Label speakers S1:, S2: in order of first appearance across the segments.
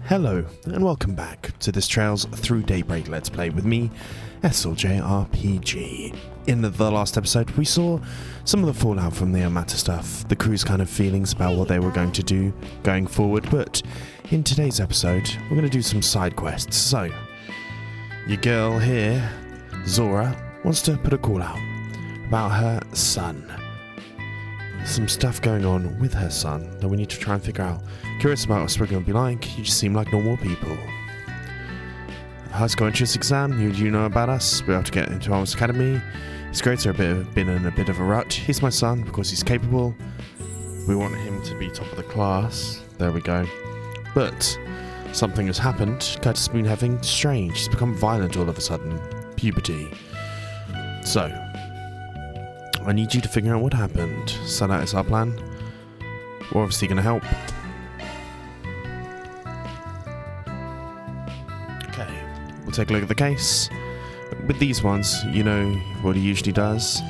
S1: Hello, and welcome back to this Trails Through Daybreak Let's Play with me, SLJRPG. In the last episode, we saw some of the fallout from the Amata stuff, the crew's kind of feelings about what they were going to do going forward, but in today's episode, we're going to do some side quests. So, your girl here, Zora, wants to put a call out about her son. Some stuff going on with her son that we need to try and figure out. Curious about what Spriggan would be like. You just seem like normal people. High school entrance exam, you know about us. We have to get into Armis Academy. His grades are been in a bit of a rut. He's my son because he's capable. We want him to be top of the class. There we go. But something has happened. Curtis has been having strange. He's become violent all of a sudden. Puberty. So, I need you to figure out what happened. So that is our plan. We're obviously going to help. Okay, we'll take a look at the case. With these ones, you know what he usually does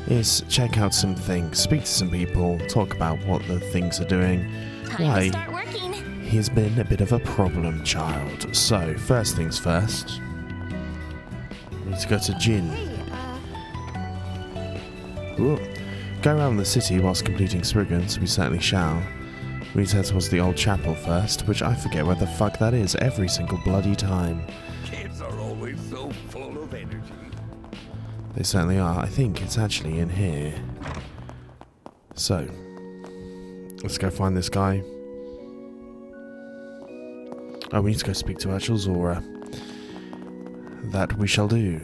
S1: is check out some things, speak to some people, talk about what the things are doing. Why? He's been a bit of a problem child. So, first things first. We need to go to Jin. Ooh. Go around the city whilst completing Spriggan, so we certainly shall. We need to head towards the old chapel first, which I forget where the fuck that is every single bloody time.
S2: Kids are always so full of energy.
S1: They certainly are. I think it's actually in here. So, let's go find this guy. Oh, we need to go speak to actual Zora. That we shall do.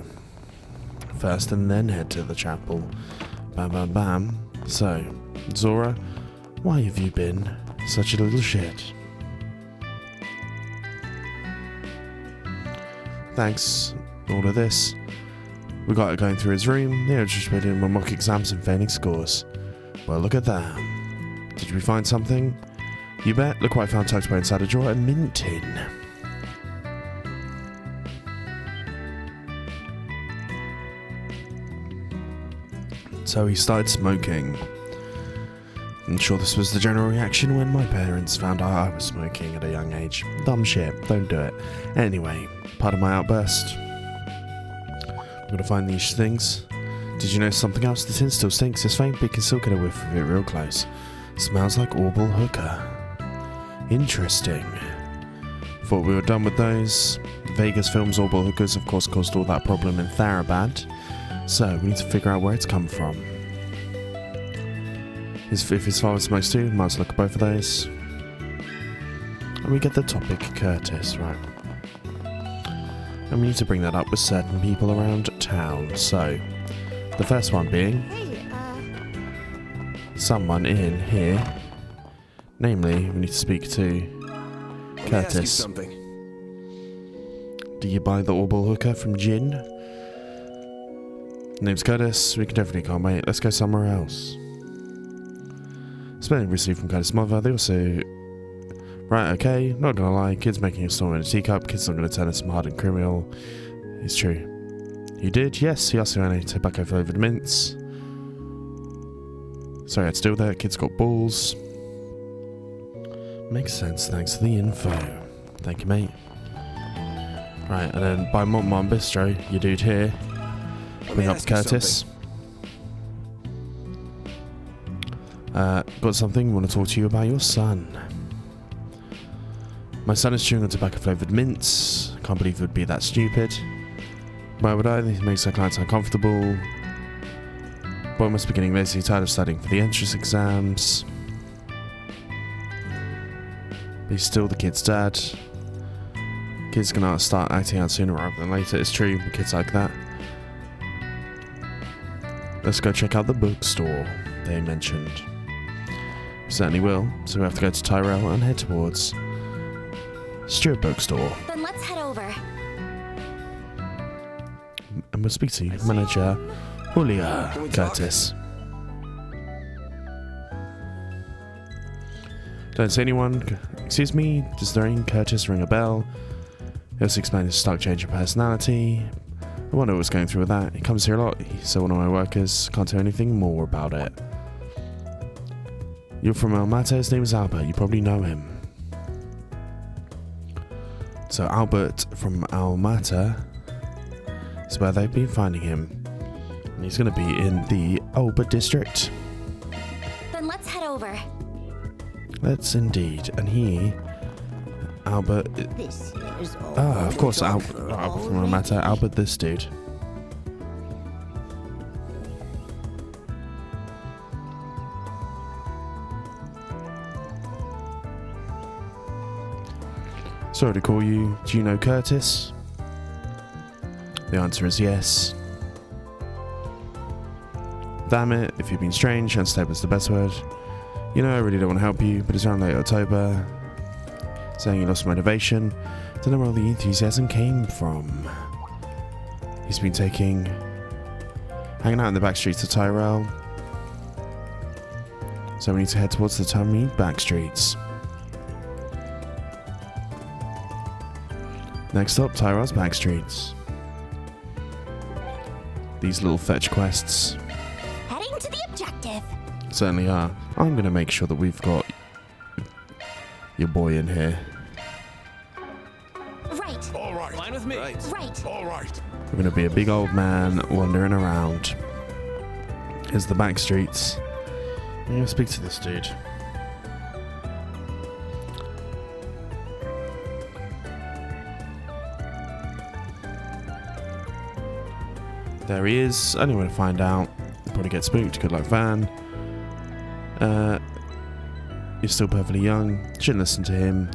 S1: First and then head to the chapel. Bam bam bam. So, Zora, why have you been such a little shit? Thanks, all of this. We got it going through his room. They were just doing mock exams and failing scores. Well, look at that. Did we find something? You bet. Look what I found tucked away inside a drawer, a mint tin. So he started smoking. I'm sure this was the general reaction when my parents found out I was smoking at a young age. Dumb shit, don't do it. Anyway, part of my outburst. I'm gonna find these things. Did you know something else? The tin still stinks. It's faint, but you can still get a whiff of it real close. Smells like Orbital Hooker. Interesting. Thought we were done with those. Vegas Films Orbital Hookers, of course, caused all that problem in Tharabad. So, we need to figure out where it's come from. If his father smokes too, might as well look at both of those. And we get the topic Curtis, right. And we need to bring that up with certain people around town. So, the first one being someone in here. Namely, we need to speak to Curtis. Do you buy the Orbital Hooker from Jin? Name's Curtis. We can definitely can't wait. Let's go somewhere else. Spelling received from Curtis' mother. They also... Right, okay. Not gonna lie. Kids making a storm in a teacup. Kids not gonna turn us some hardened criminal. It's true. You did? Yes. He asked me any tobacco flavoured mints. Sorry, I'd steal that. Kids got balls. Makes sense. Thanks for the info. Thank you, mate. Right, and then by Mom Bistro, your dude here. Bring up Curtis. Got something. Want to talk to you about your son. My son is chewing on tobacco flavoured mints. Can't believe it would be that stupid. Why would I? It makes our clients uncomfortable. Boy must be getting lazy, tired of studying for the entrance exams. But he's still the kid's dad. Kid's gonna start acting out sooner rather than later. It's true, kids like that. Let's go check out the bookstore they mentioned. We certainly will, so we have to go to Tyrell and head towards Stewart Bookstore.
S3: Then let's head over.
S1: And we'll speak to manager Julia Curtis. Don't say anyone. Excuse me, does the name Curtis ring a bell? He also explained his stark change of personality. I wonder what's going through with that. He comes here a lot. He's one of my workers. Can't tell anything more about it. You're from El Mate. His name is Albert. You probably know him. So Albert from Almata is where they've been finding him. And he's going to be in the Albert district.
S3: Then let's head over.
S1: Let's indeed. And he... Albert...
S3: This is all.
S1: of course, Albert from Almata. Albert, this dude. Sorry to call you. Do you know Curtis? The answer is yes. Damn it, if you've been strange, unstable is the best word. You know, I really don't want to help you, but it's around late October. Saying you lost motivation. Don't know where all the enthusiasm came from. He's been hanging out in the back streets of Tyrell. So we need to head towards the Tummy back streets. Next up, Tyrell's back streets. These little fetch quests
S3: Heading to the objective.
S1: certainly are. I'm going to make sure that we've got your boy in here.
S3: Right.
S2: All right.
S4: Fine with me.
S3: Right.
S2: All right.
S1: We're going to be a big old man wandering around. Here's the back streets. I'm going to speak to this dude. There he is. Only way to find out. Probably get spooked. Good luck, Van. You're still perfectly young. Shouldn't listen to him.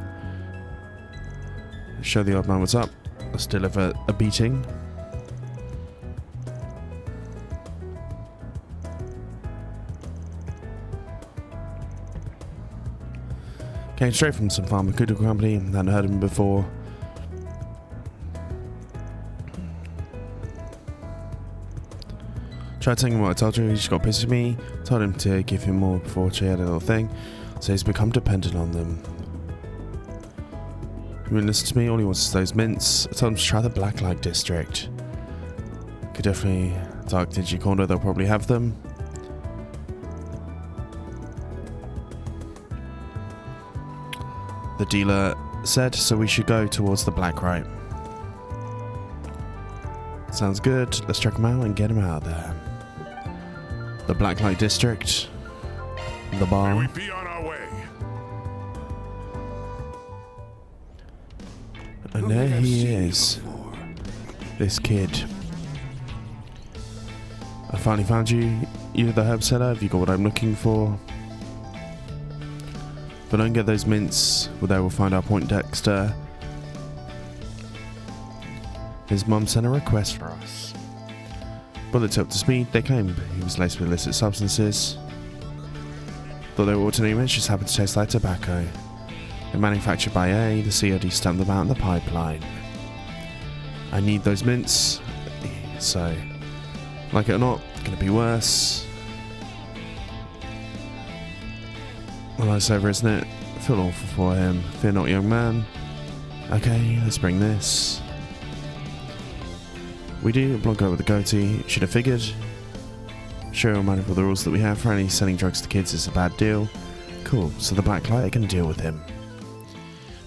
S1: Show the old man what's up. Let's deliver a beating. Came straight from some pharmaceutical company. Hadn't heard of him before. Tried telling him what I told you, he just got pissed at me. Told him to give him more before she had a little thing. So he's become dependent on them. He wouldn't listen to me, all he wants is those mints. I told him to try the Blacklight district. Could definitely Dark Digi Corner, they'll probably have them. The dealer said, so we should go towards the Blacklight. Sounds good, let's check him out and get him out of there. The Blacklight district. The bar.
S2: May we be on our way.
S1: And there he is. This kid. I finally found you. You're the herb seller. Have you got what I'm looking for? If I don't get those mints, well, they will find our Point Dexter. His mum sent a request for us. Bullets up to speed. They claim he was laced with illicit substances. Thought they were ordinary mints, just happened to taste like tobacco. They're manufactured by A. The COD stamped them out in the pipeline. I need those mints. So, like it or not, it's gonna be worse. Well, that's over, isn't it? I feel awful for him. Fear not, young man. Okay, let's bring this. We do. Blonde guy with the goatee. Should have figured. Sure, I'm mindful of the rules that we have. Apparently, selling drugs to kids is a bad deal. Cool. So the Blacklight can deal with him.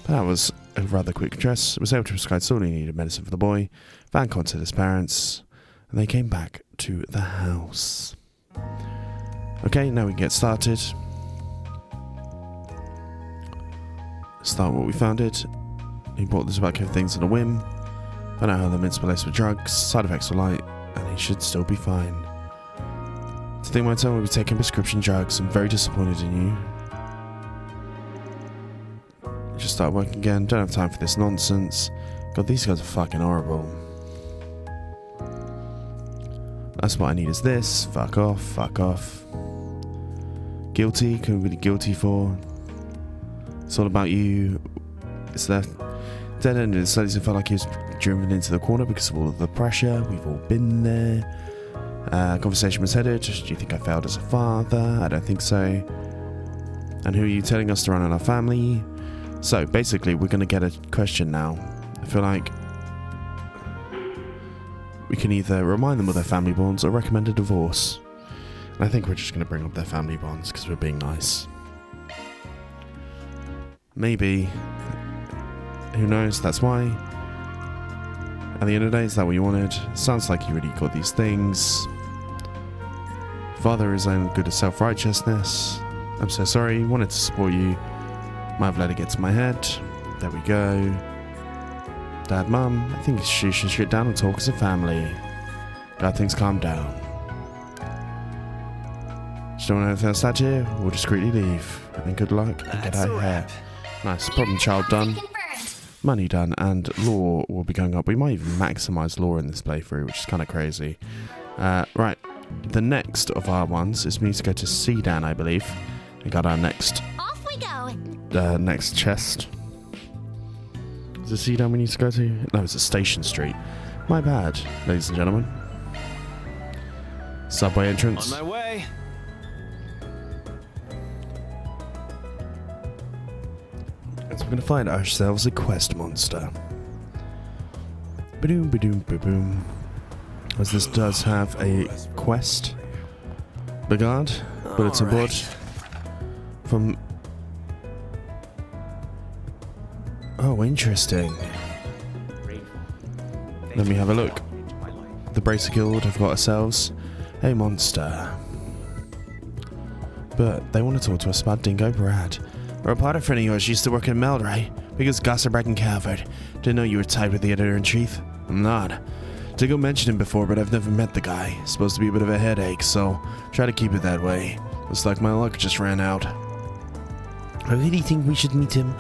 S1: But that was a rather quick address. I was able to prescribe all he needed medicine for the boy. Van contacted his parents, and they came back to the house. Okay, now we can get started. Start what we found it. He bought the tobacco things on a whim. Found out how the mints were laced with drugs. Side effects were light, and he should still be fine. To think my time will be taking prescription drugs. I'm very disappointed in you. Just start working again. Don't have time for this nonsense. God, these guys are fucking horrible. That's what I need is this. Fuck off. Fuck off. Guilty? Couldn't really guilty for. It's all about you. It's that dead end. It slightly felt like he was driven into the corner because of all of the pressure. We've all been there. Conversation was headed. Do you think I failed as a father? I don't think so. And who are you telling us to run on our family? So basically, we're going to get a question now. I feel like we can either remind them of their family bonds or recommend a divorce. And I think we're just going to bring up their family bonds because we're being nice. Maybe who knows? That's why. At the end of the day, is that what you wanted? Sounds like you already got these things. Father is only good at self-righteousness. I'm so sorry. Wanted to support you. Might have let it get to my head. There we go. Dad, Mum, I think you should sit down and talk as a family. Glad things calm down. Just don't want anything else out here. We'll discreetly leave. And good luck and get out of here. Nice. Problem child done. Money done. And lore will be going up. We might even maximize lore in this playthrough, which is kind of crazy. Right. The next of our ones is we need to go to Sedan, I believe. We got our next...
S3: Off we go.
S1: Next chest. Is it Sedan we need to go to? No, it's a Station Street. My bad, ladies and gentlemen. Subway entrance.
S4: On my way.
S1: So we're going to find ourselves a quest monster. Ba-doom, ba-doom, ba-boom. As this does have a quest. Regard, bulletin board. From... Oh, interesting. Let me have a look. The Bracer Guild have got ourselves a monster. But they want to talk to us about Dingo Brad. A reporter friend of yours used to work in Meldray, biggest gossip rag in Calvard. Didn't know you were tied with the editor-in-chief. I'm not. Dingo mentioned him before, but I've never met the guy. Supposed to be a bit of a headache, so try to keep it that way. Looks like my luck just ran out. I really think we should meet him.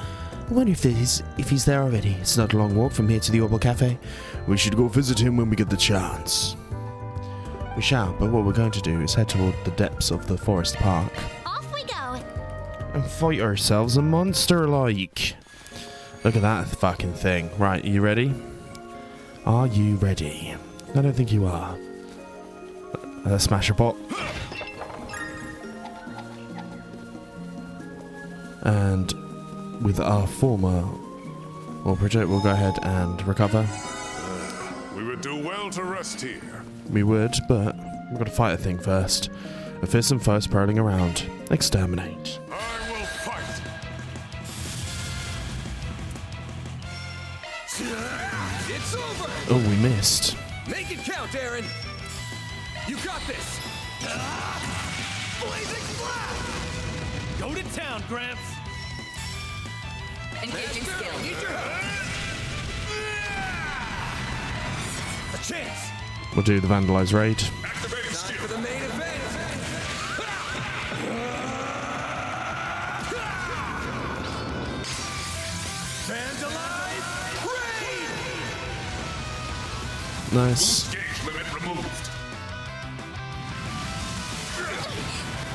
S1: I wonder if he's there already. It's not a long walk from here to the Orbital Cafe. We should go visit him when we get the chance. We shall, but what we're going to do is head toward the depths of the forest park.
S3: Off we go.
S1: And fight ourselves a monster like. Look at that fucking thing. Right, are you ready? Are you ready? I don't think you are. Smasher pot. And with our former project, we'll go ahead and recover.
S2: We would do well to rest here.
S1: We would, but we've got to fight a thing first. A fearsome foe prowling around. Exterminate.
S2: I will fight.
S4: It's over.
S1: Oh, we missed.
S4: Make it count, Aaron. You got this. Blazing flash. Go to town, Gramps.
S5: Engaging skill.
S4: Need your help. A chance.
S1: We'll do the Vandalize raid.
S2: Activating
S4: Time
S2: skill.
S4: for the main event. Vandalize raid.
S1: Nice.
S2: Gauge limit removed.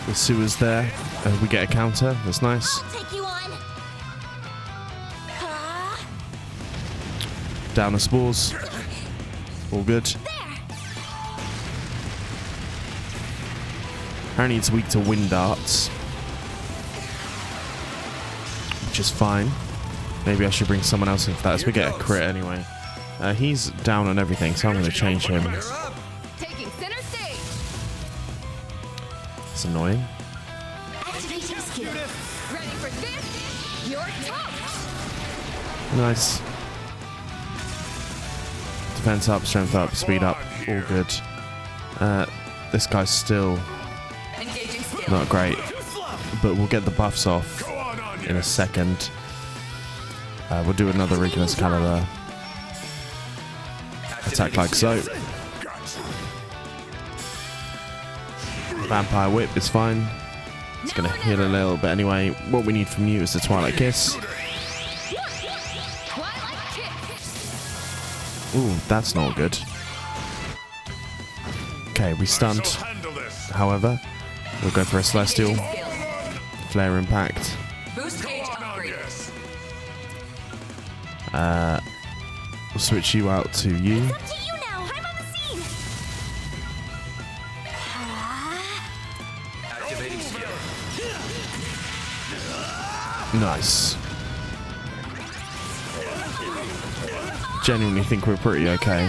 S1: The sewer's there. We get a counter. That's nice.
S3: I'll take you on.
S1: Down the spores. All good. Apparently it's weak to wind darts. Which is fine. Maybe I should bring someone else in for that as we get a crit anyway. He's down on everything, so I'm going to change him.
S4: You're up.
S5: Taking center stage.
S1: It's annoying.
S3: Activating skill.
S5: Ready for this? You're tough.
S1: Nice. Defense up, strength up, speed up. All good. This guy's still
S5: Engaging skill.
S1: not great. But we'll get the buffs off
S2: Go on,
S1: in a second. We'll do another Regan's Caliber. Attack like so. Vampire Whip is fine. It's going to heal a little bit anyway. What we need from you is the Twilight Kiss.
S5: Twilight kick.
S1: Ooh, that's not good. Okay, we stunned.
S2: handle this.
S1: However, we'll go for a Celestial.
S5: Skill.
S1: Flare Impact.
S5: Boost gauge
S2: Go on,
S5: upgrade.
S2: yes.
S1: We'll switch you out to you.
S3: Up to you now. I'm on the scene.
S4: Activating skill.
S1: Nice. Genuinely think we're pretty okay.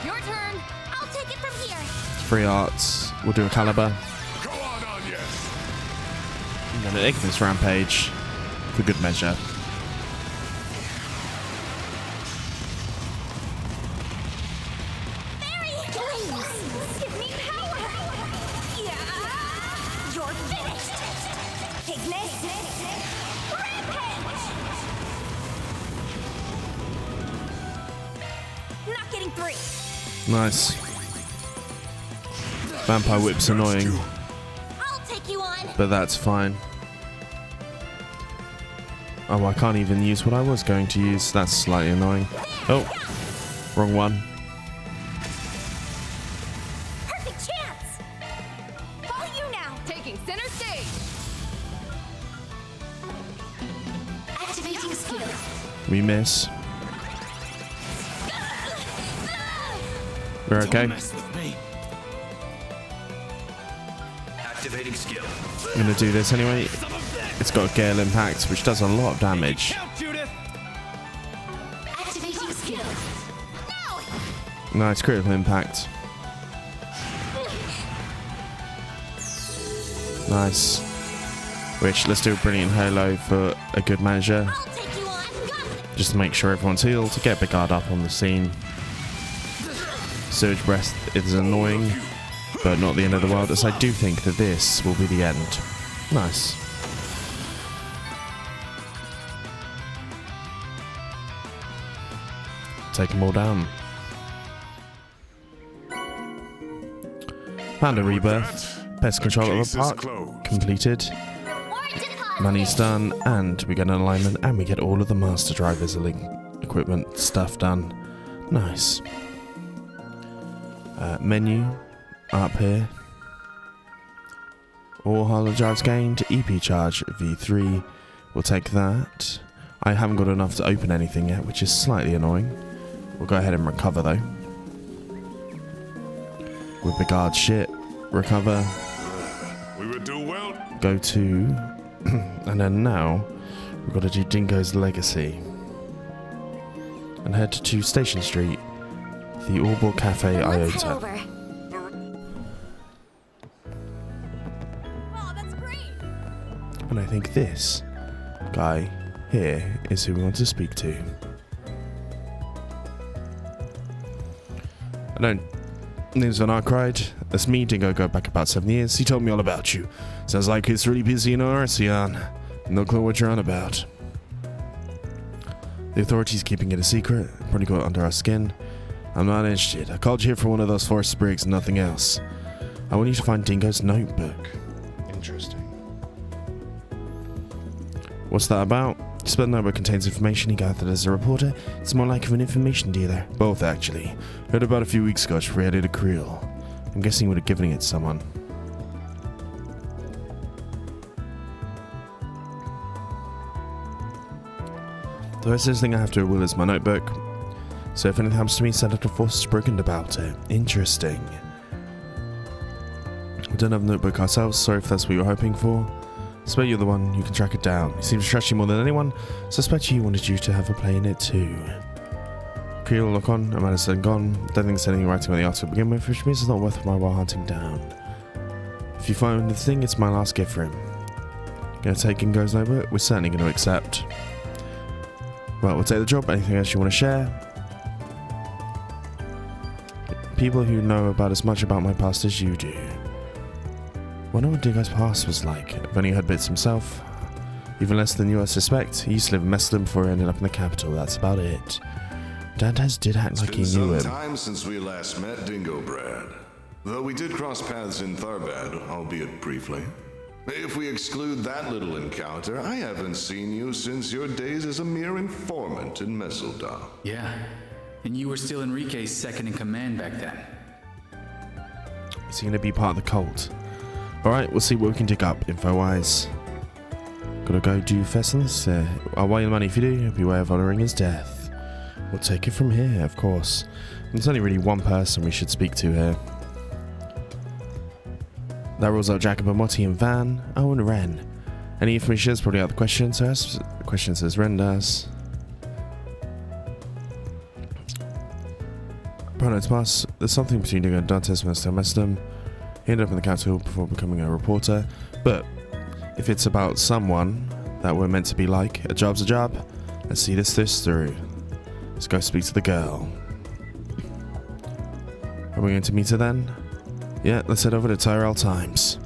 S5: Your turn.
S3: I'll take it from here.
S1: 3 arts. We'll do a Caliber.
S2: Go on, yes.
S1: an Ignis rampage for good measure.
S3: Barry, please, give me power. Yeah, you're finished. Ignis, rampage. Not getting through.
S1: Nice. Vampire Whip's annoying,
S3: I'll take you on.
S1: but that's fine. Oh, I can't even use what I was going to use. That's slightly annoying. Oh, wrong one.
S3: Perfect chance. All you now.
S5: Taking center stage.
S3: Activating skill.
S1: We miss. We're okay.
S4: Don't mess with me. Activating skill.
S1: I'm gonna do this anyway. It's got a Gale Impact, which does a lot of damage.
S4: Count, Judith.
S3: Activating skill. No.
S1: Nice critical impact. Nice. Which, let's do a brilliant halo for a good measure.
S3: I'll take you on.
S1: Just to make sure everyone's healed, to get Bigard up on the scene. Surge Breath is annoying, but not the end of the world, as I do think that this will be the end. Nice. Take them all down. Panda Rebirth. Pest control of
S2: Case
S1: the
S2: is
S1: park
S2: closed.
S1: completed.
S3: Warrant deposit.
S1: Money's done, and we get an alignment, and we get all of the master drivers equipment stuff done. Nice. Menu up here. All holo drives gained. EP charge V3. We'll take that. I haven't got enough to open anything yet, which is slightly annoying. We'll go ahead and recover though. With Bigard shit. Recover.
S2: We would do well.
S1: Go to. And then now we've got to do Dingo's Legacy. And head to Station Street. The Orbal Cafe
S3: Let's head
S1: Iota.
S3: over. Oh, that's great.
S1: And I think this guy here is who we want to speak to. Name's on Arkhide. That's me, Dingo, go back about 7 years. He told me all about you. Sounds like it's really busy in Arceon. No clue what you're on about. The authorities keeping it a secret. Probably got under our skin. I'm not interested. I called you here for one of those forest sprigs and nothing else. I want you to find Dingo's notebook. Interesting. What's that about? Spell notebook contains information he gathered as a reporter. It's more like of an information dealer. Both, actually. Heard about a few weeks ago, she created a creel. I'm guessing he would have given it to someone. The first thing I have to will is my notebook. So if anything happens to me, send out a force Spriggan about it. Interesting. We don't have a notebook ourselves, sorry if that's what you're hoping for. Suspect you're the one who can track it down. He seems to trust you more than anyone. Suspect he wanted you to have a play in it too. Creel, look on. Amanda said gone. Don't think there's anything writing on the article to begin with, which means it's not worth my while hunting down. If you find the thing, it's my last gift for him. Gonna take Dingo's notebook? We're certainly gonna accept. Well, we'll take the job. Anything else you want to share? People who know about as much about my past as you do. Wonder what Dingo's past was like. I've only heard bits himself. Even less than you, I suspect. He used to live in Messlin before he ended up in the capital. That's about it. Dantes did act like he knew him.
S6: It's been some time since we last met Dingo Brad. Though we did cross paths in Tharbad, albeit briefly. If we exclude that little encounter, I haven't seen you since your days as a mere informant in Messeldal.
S7: Yeah, and you were still Enrique's second in command back then.
S1: Is he going to be part of the cult? Alright, we'll see what we can dig up, info-wise. Gotta go do fest on this. I'll weigh the money if you do. It'll be a way of honouring his death. We'll take it from here, of course. There's only really one person we should speak to here. That rules out Jacob and Motti and Van. Oh, and Ren. Any information is probably out of the question, so as the question says Ren does. Pronounce pass. There's something between Dingo and Dantes when I still messed him. He ended up in the capital before becoming a reporter, but if it's about someone that we're meant to be like, a job's a job. Let's see this through. Let's go speak to the girl. Are we going to meet her then? Yeah, let's head over to Tyrell Times.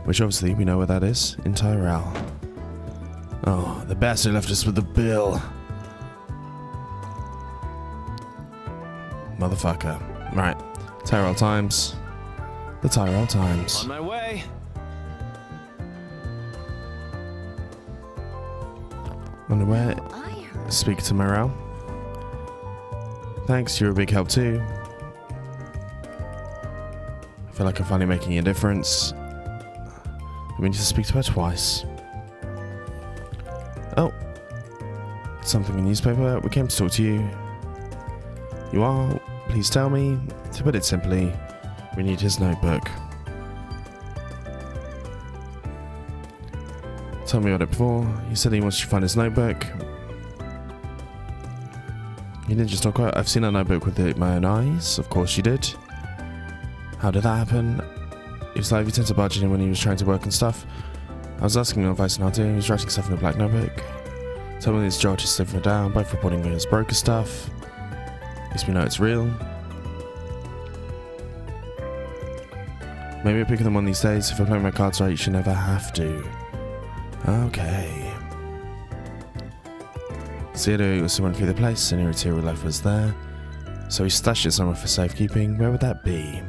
S1: Which obviously we know where that is, in Tyrell. Oh, the bastard left us with the bill. Motherfucker. Right, Tyrell Times. The Tyrell Times.
S4: On my way.
S1: Wonder where?
S3: I heard.
S1: Speak to Morale. Thanks, you're a big help too. I feel like I'm finally making a difference. We need to speak to her twice. Oh. Something in the newspaper. We came to talk to you. You are? Please tell me. To put it simply, we need his notebook. Told me about it before. He said he wants you to find his notebook. You didn't just talk about it. I've seen that notebook with my own eyes. Of course you did. How did that happen? He was like, he tends to barge in when he was trying to work and stuff. I was asking him advice on how to. He was writing stuff in a black notebook. Told me his job to slipping it down, both reporting his broker stuff. At least we know it's real. Maybe I'll pick them one of these days. If I play my cards right, you should never have to. Okay. Theodore also went through the place, and material life was there. So he stashed it somewhere for safekeeping. Where would that be?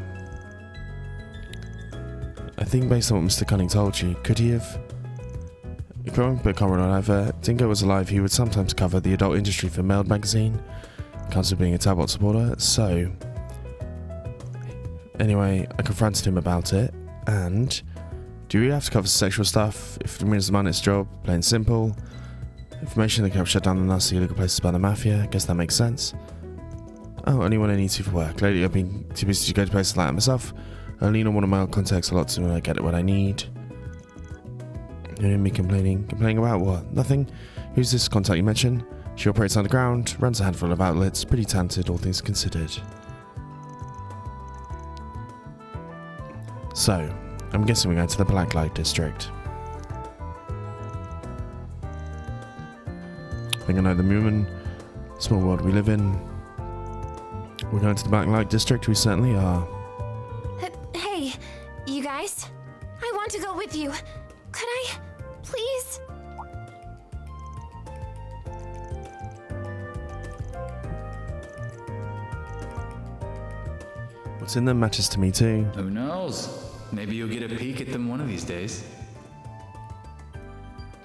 S1: I think based on what Mr. Cunning told you, could he have? Growing but can't run over. Dingo was alive. He would sometimes cover the adult industry for Mailed magazine. Comes with being a Talbot supporter, so... Anyway, I confronted him about it, and... Do you have to cover sexual stuff? If it means the man, it's job, plain simple. Information that can help shut down the nasty illegal places by the mafia. I guess that makes sense. Oh, only when I need to for work. Lately I've been too busy to go to places like that myself. I lean on one of my old contacts a lot so when I get what I need. You hear me complaining? Complaining about what? Nothing? Who's this contact you mentioned? She operates underground, runs a handful of outlets, pretty talented, all things considered. So, I'm guessing we're going to the Black Light District. I think I know the movement. Small world we live in. We're going to the Black Light District, we certainly are.
S3: Hey, you guys? I want to go with you. Could I, please?
S1: What's in them matters to me too.
S7: Who knows? Maybe you'll get a peek at them one of these days.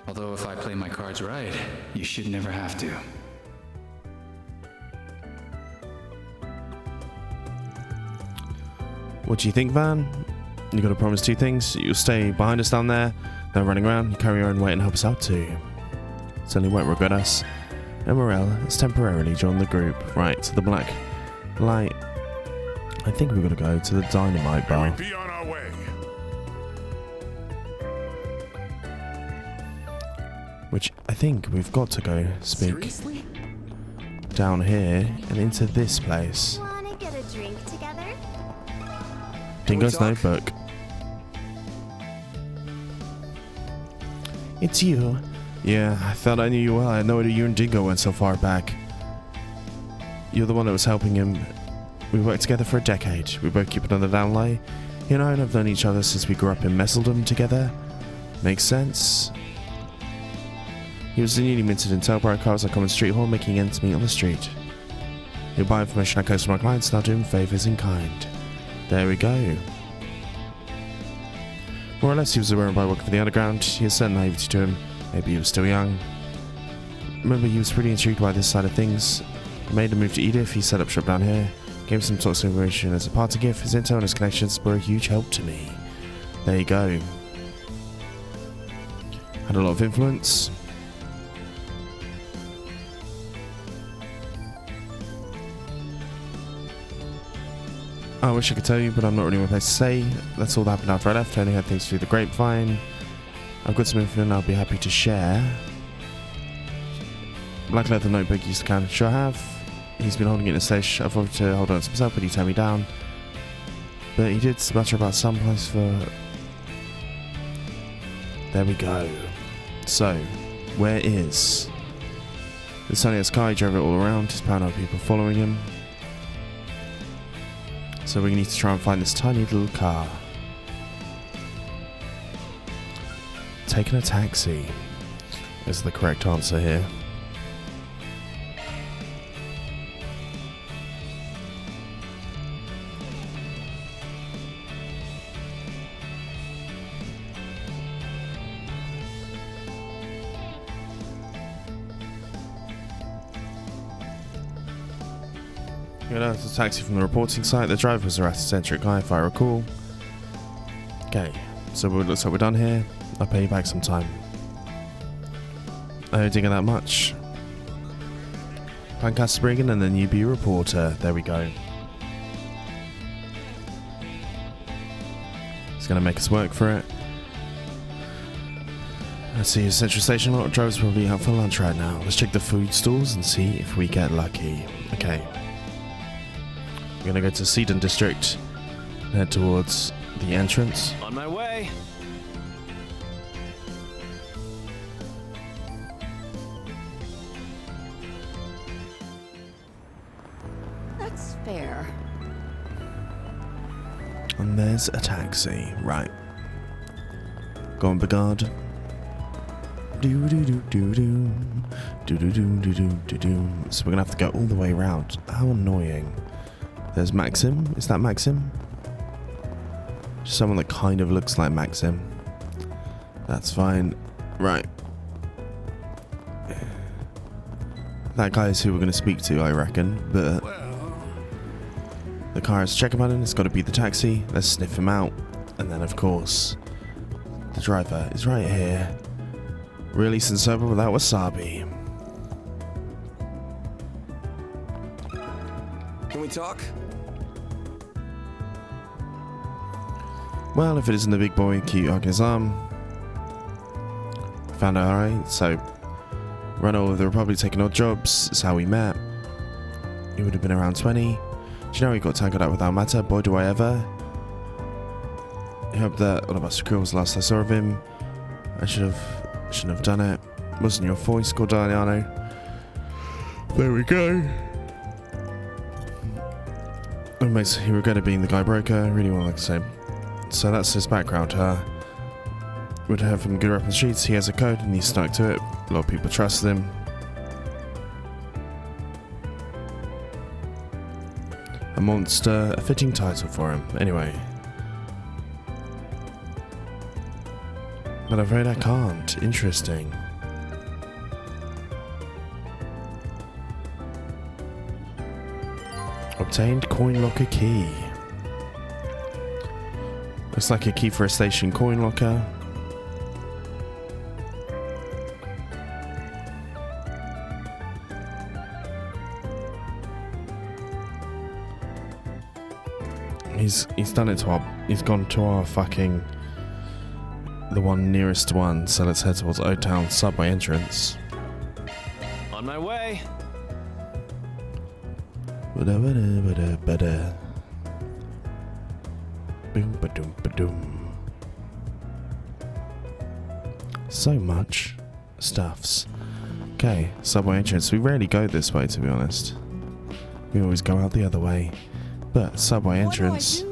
S7: Although if I play my cards right, you should never have to.
S1: What do you think, Van? You gotta promise two things. You'll stay behind us down there, no running around, you carry your own weight and help us out too. Certainly won't regret us. And Morel has temporarily joined the group. Right, to the Black Light. I think we're gonna go to the Dynamite Bar.
S2: Be on our way.
S1: Which I think we've got to go speak
S4: Seriously?
S1: down here and into this place.
S3: Wanna get a drink together?
S1: Dingo's
S4: talk?
S1: notebook. It's you. Yeah, I thought I knew you well. I had no idea you and Dingo went so far back. You're the one that was helping him. We worked together for a decade. We both keep it on the down low. You and I have known each other since we grew up in Messeldom together. Makes sense. He was the newly minted Intel broker. I was a common street hall making ends meet on the street. He'll buy information I coast from my clients and I'll do him favours in kind. There we go. More or less he was aware by working for the underground. He had certain naivety to him. Maybe he was still young. Remember he was pretty intrigued by this side of things. He made a move to Edith. He set up shop down here. Gave some sorts of information as a party gift. His intel and his connections were a huge help to me. There you go. Had a lot of influence. I wish I could tell you, but I'm not really in my place to say. That's all that happened after I left. I only had things through the grapevine. I've got some info and I'll be happy to share. Black leather notebook used to kind of sure have. He's been holding it in a stash. I've offered to hold on to himself, but he turned me down. But he did mutter about some place for... There we go. So, where is... The sunny sky drove it all around, his paranoid people following him. So we need to try and find this tiny little car. Taking a taxi is the correct answer here. We got out of the taxi from the reporting site. The driver was a rat-centric guy, if I recall. Okay, so it looks like we're done here. I'll pay you back sometime. I don't think of that much. Pancast Spriggan and then you be a reporter. There we go. It's going to make us work for it. Let's see, Central Station. A lot of drivers probably out for lunch right now. Let's check the food stalls and see if we get lucky. Okay. We're going to go to Seedon District. Head towards the entrance.
S4: On my way.
S5: That's fair.
S1: And there's a taxi. Right. Go on, Begard. Do do do do do. Do do do do do do do. So we're gonna have to go all the way around. How annoying. There's Maxim. Is that Maxim? Someone that kind of looks like Maxim. That's fine. Right. That guy is who we're going to speak to, I reckon. But the car has a checker button. It's got to be the taxi. Let's sniff him out. And then, of course, the driver is right here. Release and sober without wasabi.
S4: Can we talk?
S1: Well, if it isn't the big boy, cute hugging his arm. Found out alright, so run all of the Republic taking odd jobs is how we met. He would have been around 20. Do you know he got tangled up with our matter? Boy, do I ever. I hope that all of us were was the last I saw of him. I shouldn't have done it. Wasn't your voice, Gordaniano. There we go. He regretted being the guy broker. Really want to say. So that's his background, huh? Would have from good rep on the streets. He has a code and he stuck to it. A lot of people trust him. A monster, a fitting title for him. Anyway. But I'm afraid I can't. Interesting. Obtained coin locker key. Looks like a key for a station coin locker. He's done it to our. He's gone to our fucking. The one nearest one. So let's head towards Old Town subway entrance.
S4: On my way. So much stuffs. Okay, subway entrance. We rarely go this way, to be honest. We always go out the other way. But subway entrance.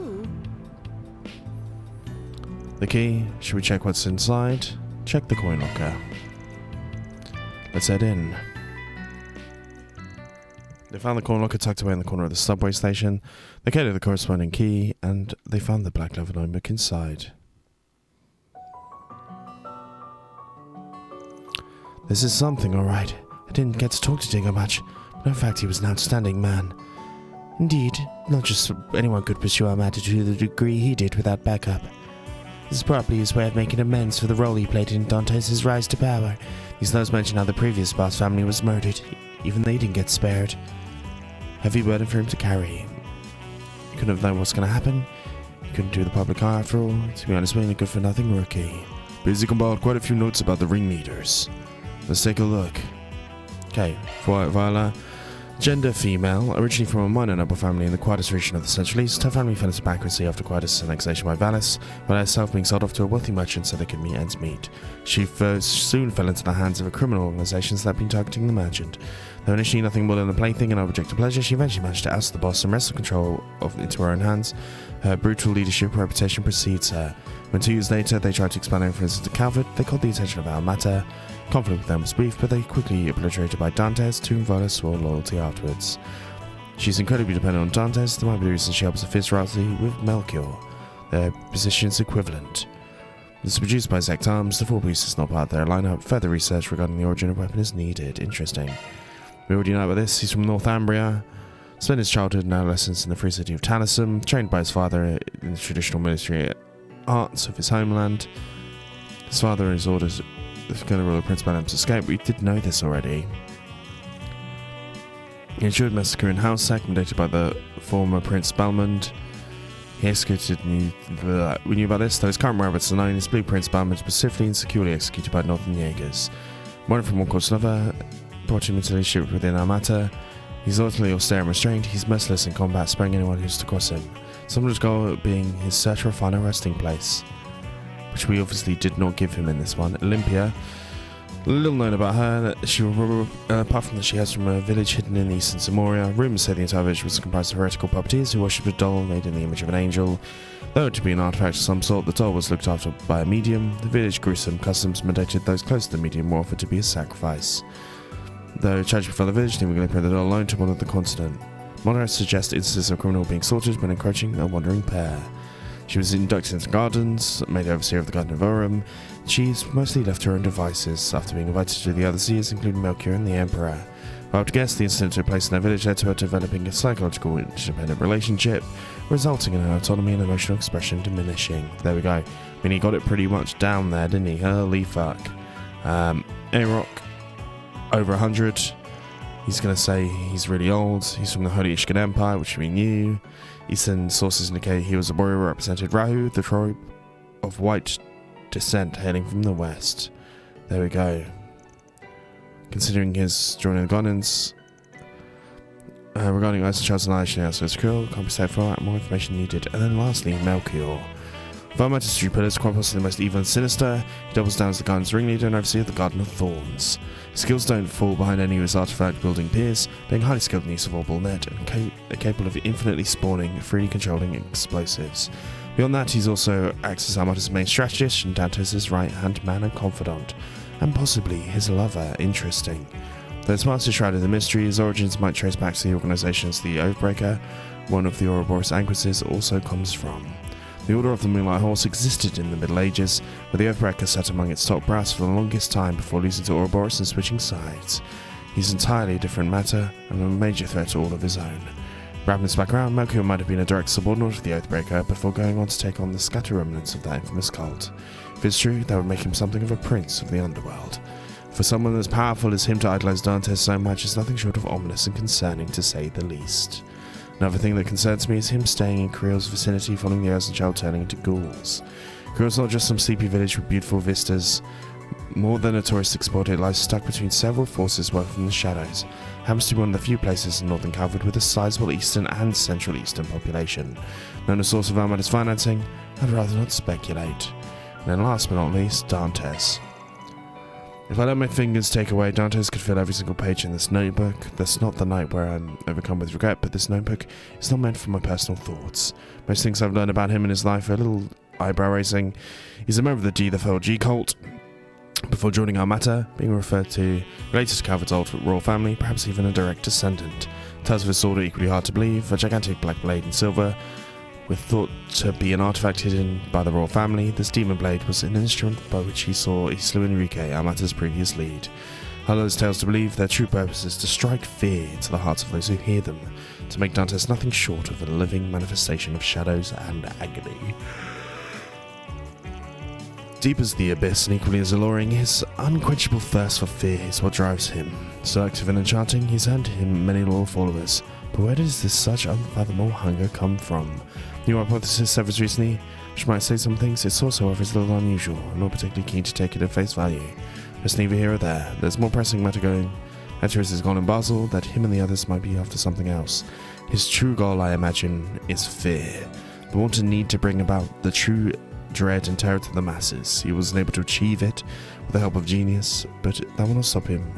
S4: The key. Should we check what's inside? Check the coin locker. Let's head in. They found the coin locker tucked away in the corner of the subway station. They carried the corresponding key, and they found the black leather notebook inside. This is something, alright. I didn't get to talk to Dingo much, but in fact he was an outstanding man. Indeed, not just anyone could pursue our matter to the degree he did without backup. This is probably his way of making amends for the role he played in Dante's rise to power. These notes mention how the previous boss family was murdered. Even they didn't get spared. Heavy burden for him to carry. He couldn't have known what's going to happen. He couldn't do the public eye after all. To be honest, being a good-for-nothing rookie. Basically compiled quite a few notes about the ringleaders. Let's take a look. Okay, Viola.
S1: Gender female, originally from a minor noble family in the Quietus region of the Central East, her family fell into bankruptcy after Quietus' annexation by Valis, while herself being sold off to a wealthy merchant so they could meet ends meet. She soon fell into the hands of a criminal organisation that had been targeting the merchant. Though initially nothing more than a plaything and object of pleasure, she eventually managed to oust the boss and wrestle control into her own hands. Her brutal leadership reputation precedes her. When 2 years later they tried to expand their influence into Calvard, they caught the attention of our matter. Conflict with them was brief, but they quickly obliterated by Dantes, to whom Valis swore loyalty afterwards. She's incredibly dependent on Dantes, the might be the reason she helps a fierce rivalry with Melchior. Their positions equivalent. This is produced by Zect Arms. The Four Beasts is not part of their lineup. Further research regarding the origin of the weapon is needed. Interesting. We already know about this. He's from Northumbria. Spent his childhood and adolescence in the free city of Tannissum, trained by his father in the traditional military arts of his homeland. His father and his orders going to rule the Prince Balham's escape. We did know this already. He ensured massacre in Housesack, mandated by the former Prince Balmond. He executed we knew about this, though his current whereabouts are known. His blue Prince Balmond was swiftly and securely executed by Northern Jaegers. One from one court to another brought him into leadership within Armata. He's ultimately austere and restrained. He's merciless in combat, sparing anyone who's to cross him. Someone's goal being his search for a final resting place, which we obviously did not give him in this one. Olympia, little known about her, that she, apart from that she has from a village hidden in eastern Samoria. Rumours say the entire village was comprised of heretical puppeteers who worshipped a doll made in the image of an angel. Though to be an artifact of some sort, the doll was looked after by a medium. The village gruesome customs mandated those close to the medium were offered to be a sacrifice. Though tragedy for the village, they were going to put the doll alone to one of the continent. Monarchs suggest instances of criminal being slaughtered when encroaching a wandering pair. She was inducted into gardens, made overseer of the Garden of Urim. She's mostly left to her own devices after being invited to the other seers, including Melchior and the Emperor. I would guess the incident took place in their village led to her developing a psychological independent relationship, resulting in her autonomy and emotional expression diminishing. There we go. I mean, he got it pretty much down there, didn't he? Holy fuck. Aroc, over 100. He's going to say he's really old. He's from the Holy Ishkan Empire, which we knew. Eastern sources indicate he was a warrior who represented Rahu, the tribe of white descent hailing from the west. There we go. Considering his joining the Ghanans, regarding Ice and Charles Annihilation, also is cool. Can't be said for more information needed. And then lastly, Melchior. Varmatis' three pillars, quite possibly the most evil and sinister. He doubles down as the Garden's ringleader and overseer of the Garden of Thorns. His skills don't fall behind any of his artifact building peers, being highly skilled in the use of orbital net and capable of infinitely spawning, freely controlling explosives. Beyond that, he's also acts as Armata's main strategist and Dantes' right-hand man and confidant, and possibly his lover. Interesting. Though his master shrouded in mystery, his origins might trace back to the organizations the Oathbreaker, one of the Ouroboros Anquises, also comes from. The Order of the Moonlight Horse existed in the Middle Ages, where the Oathbreaker sat among its top brass for the longest time before losing to Ouroboros and switching sides. He's entirely a different matter, and a major threat all of his own. Wrapping this background, Melchior might have been a direct subordinate of the Oathbreaker before going on to take on the scatter remnants of that infamous cult. If it's true, that would make him something of a prince of the underworld. For someone as powerful as him to idolize Dantes so much is nothing short of ominous and concerning, to say the least. Another thing that concerns me is him staying in Creel's vicinity following the Earth and Child turning into ghouls. Creel's not just some sleepy village with beautiful vistas. More than a touristic spot, it lies stuck between several forces working from the shadows. Happens to be one of the few places in northern Calvard with a sizable eastern and central eastern population. Known as source of Armada's financing, I'd rather not speculate. And then last but not least, Dantes. If I let my fingers take away, Dantes could fill every single page in this notebook. That's not the night where I'm overcome with regret, but this notebook is not meant for my personal thoughts. Most things I've learned about him in his life are a little eyebrow-raising. He's a member of the D-the-G cult. Before joining Armata, being related to Calvard's old royal family, perhaps even a direct descendant. Tales of his sword are equally hard to believe. A gigantic black blade in silver, with thought to be an artifact hidden by the royal family, this demon blade was an instrument by which he slew Enrique, Armata's previous lead. Hollow those tales to believe, their true purpose is to strike fear into the hearts of those who hear them, to make Dantes nothing short of a living manifestation of shadows and agony. Deep as the abyss and equally as alluring, his unquenchable thirst for fear is what drives him. Selective and enchanting, he's earned him many loyal followers. But where does this such unfathomable hunger come from? New hypothesis surfaced recently, which might say some things. Its source, however, is a little unusual. I'm not particularly keen to take it at face value. Just neither here or there. There's more pressing matter going Hatteras is gone in Basel, that him and the others might be after something else. His true goal, I imagine, is fear. The wanted need to bring about the true dread and terror to the masses. He wasn't able to achieve it with the help of genius, but that will not stop him.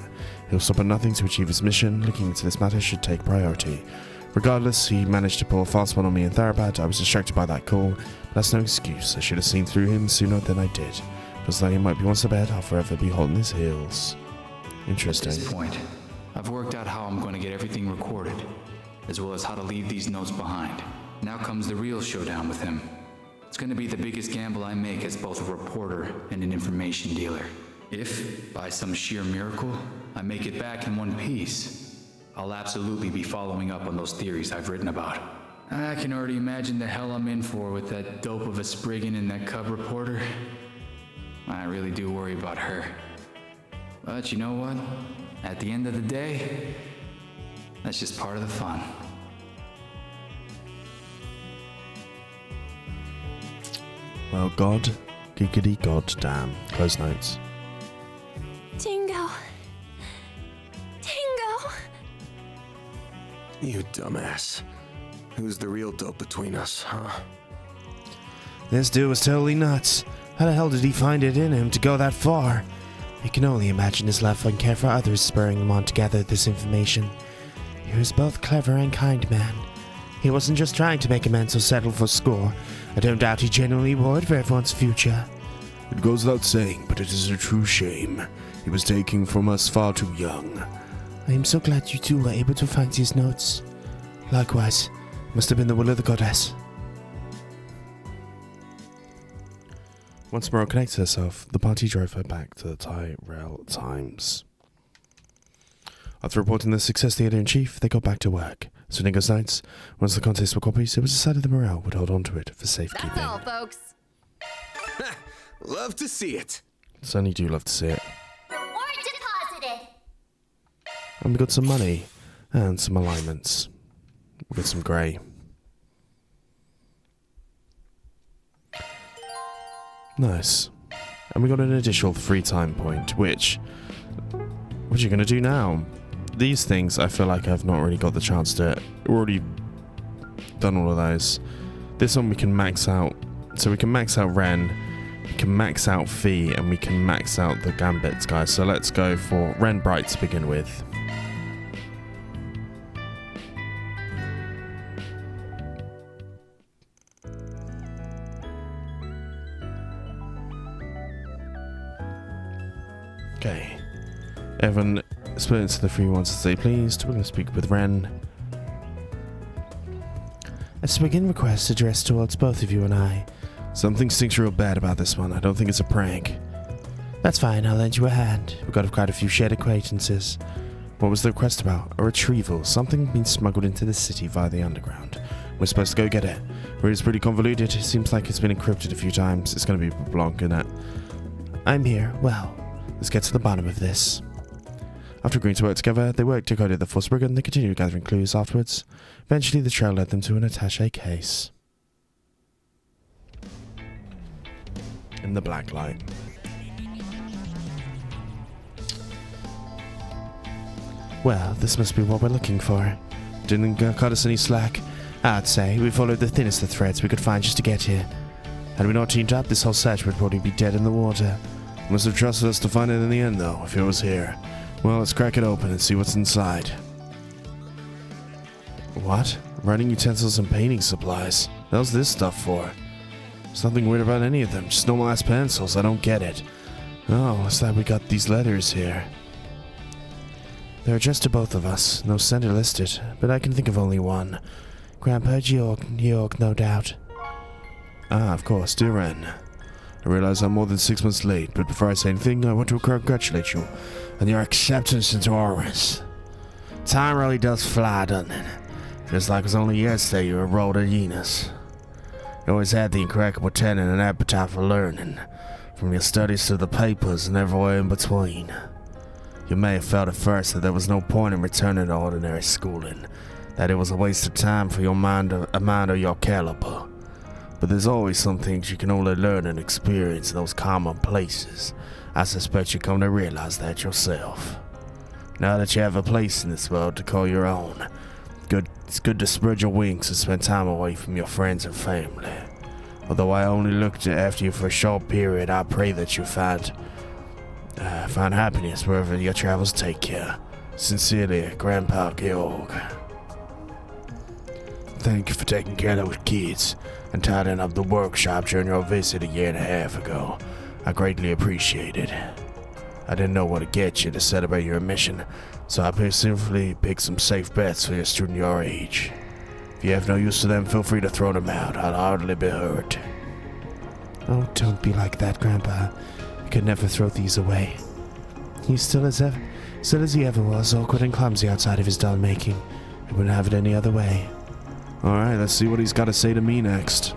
S1: He'll stop at nothing to achieve his mission. Looking into this matter should take priority. Regardless, he managed to pull a fast one on me in Tharbad. I was distracted by that call, but that's no excuse. I should have seen through him sooner than I did. Just though he might be one step ahead, I'll forever be holding his heels. Interesting.
S7: At this point, I've worked out how I'm going to get everything recorded, as well as how to leave these notes behind. Now comes the real showdown with him. It's going to be the biggest gamble I make as both a reporter and an information dealer. If, by some sheer miracle, I make it back in one piece, I'll absolutely be following up on those theories I've written about. I can already imagine the hell I'm in for with that dope of a Spriggan and that cub reporter. I really do worry about her. But you know what? At the end of the day, that's just part of the fun.
S1: Well, God, giggity goddamn. Close notes.
S3: Dingo. Dingo.
S8: You dumbass. Who's the real dope between us, huh?
S4: This dude was totally nuts. How the hell did he find it in him to go that far? I can only imagine his love and care for others spurring him on to gather this information. He was both clever and kind man. He wasn't just trying to make amends or settle for score. I don't doubt he genuinely worried for everyone's future.
S1: It goes without saying, but it is a true shame. He was taken from us far too young.
S4: I am so glad you two were able to find these notes. Likewise, must have been the will of the goddess.
S1: Once Moreau connected herself, the party drove her back to the Tyrell Times. After reporting the success to the editor-in-chief, they got back to work. So Dingo's notes, once the contents were copies, it was decided that Morel would hold on to it for safekeeping.
S5: That's all, folks.
S8: Love to see it.
S1: Certainly do love to see it.
S3: Reward deposited.
S1: And we got some money and some alignments. We got some grey. Nice. And we got an additional free time point, which... What are you going to do now? These things, I feel like I've not really got the chance to... We've already done all of those. This one we can max out. So we can max out Ren, we can max out Fee, and we can max out the Gambits, guys. So let's go for Ren Bright to begin with. Okay. Everyone split into the free ones as they pleased. We're going to speak with Ren.
S4: A Spriggan request addressed towards both of you and I.
S1: Something stinks real bad about this one. I don't think it's a prank.
S4: That's fine, I'll lend you a hand. We've got quite a few shared acquaintances.
S1: What was the request about? A retrieval. Something being smuggled into the city via the underground. We're supposed to go get it. It's pretty convoluted. It seems like it's been encrypted a few times. It's going to be Blanc, isn't it?
S4: I'm here. Well, let's get to the bottom of this.
S1: After agreeing to work together, they worked to decode the full Spriggan. They continued gathering clues afterwards. Eventually, the trail led them to an attaché case. In the black light.
S4: Well, this must be what we're looking for.
S1: Didn't cut us any slack.
S4: I'd say we followed the thinnest of threads we could find just to get here. Had we not teamed up, this whole search would probably be dead in the water.
S1: Must have trusted us to find it in the end, though, if it was here. Well, let's crack it open and see what's inside. What? Writing utensils and painting supplies. How's this stuff for? There's nothing weird about any of them, just normal ass pencils. I don't get it. Oh, it's that we got these letters here.
S4: They're addressed to both of us. No sender listed, but I can think of only one. Grandpa Georg, no doubt.
S1: Ah, of course, dear Ren. I realize I'm more than 6 months late, but before I say anything, I want to congratulate you on your acceptance into Armis. Time really does fly, doesn't it? Feels like it was only yesterday you enrolled at Enos. You always had the incredible talent and appetite for learning, from your studies to the papers and everywhere in between. You may have felt at first that there was no point in returning to ordinary schooling, that it was a waste of time for a mind of your caliber. But there's always some things you can only learn and experience in those common places. I suspect you come to realize that yourself.
S4: Now that you have a place in this world to call your own, it's good to spread your wings and spend time away from your friends and family. Although I only looked after you for a short period, I pray that you find happiness wherever your travels take you. Sincerely, Grandpa Georg. Thank you for taking care of those kids and tidying up the workshop during your visit a year and a half ago. I greatly appreciate it. I didn't know what to get you to celebrate your mission, so I specifically picked some safe bets for a student your age. If you have no use for them, feel free to throw them out. I'll hardly be hurt.
S1: Oh, don't be like that, Grandpa. I could never throw these away. He's still as he ever was, awkward and clumsy outside of his doll making. I wouldn't have it any other way.
S4: Alright, let's see what he's got to say to me next.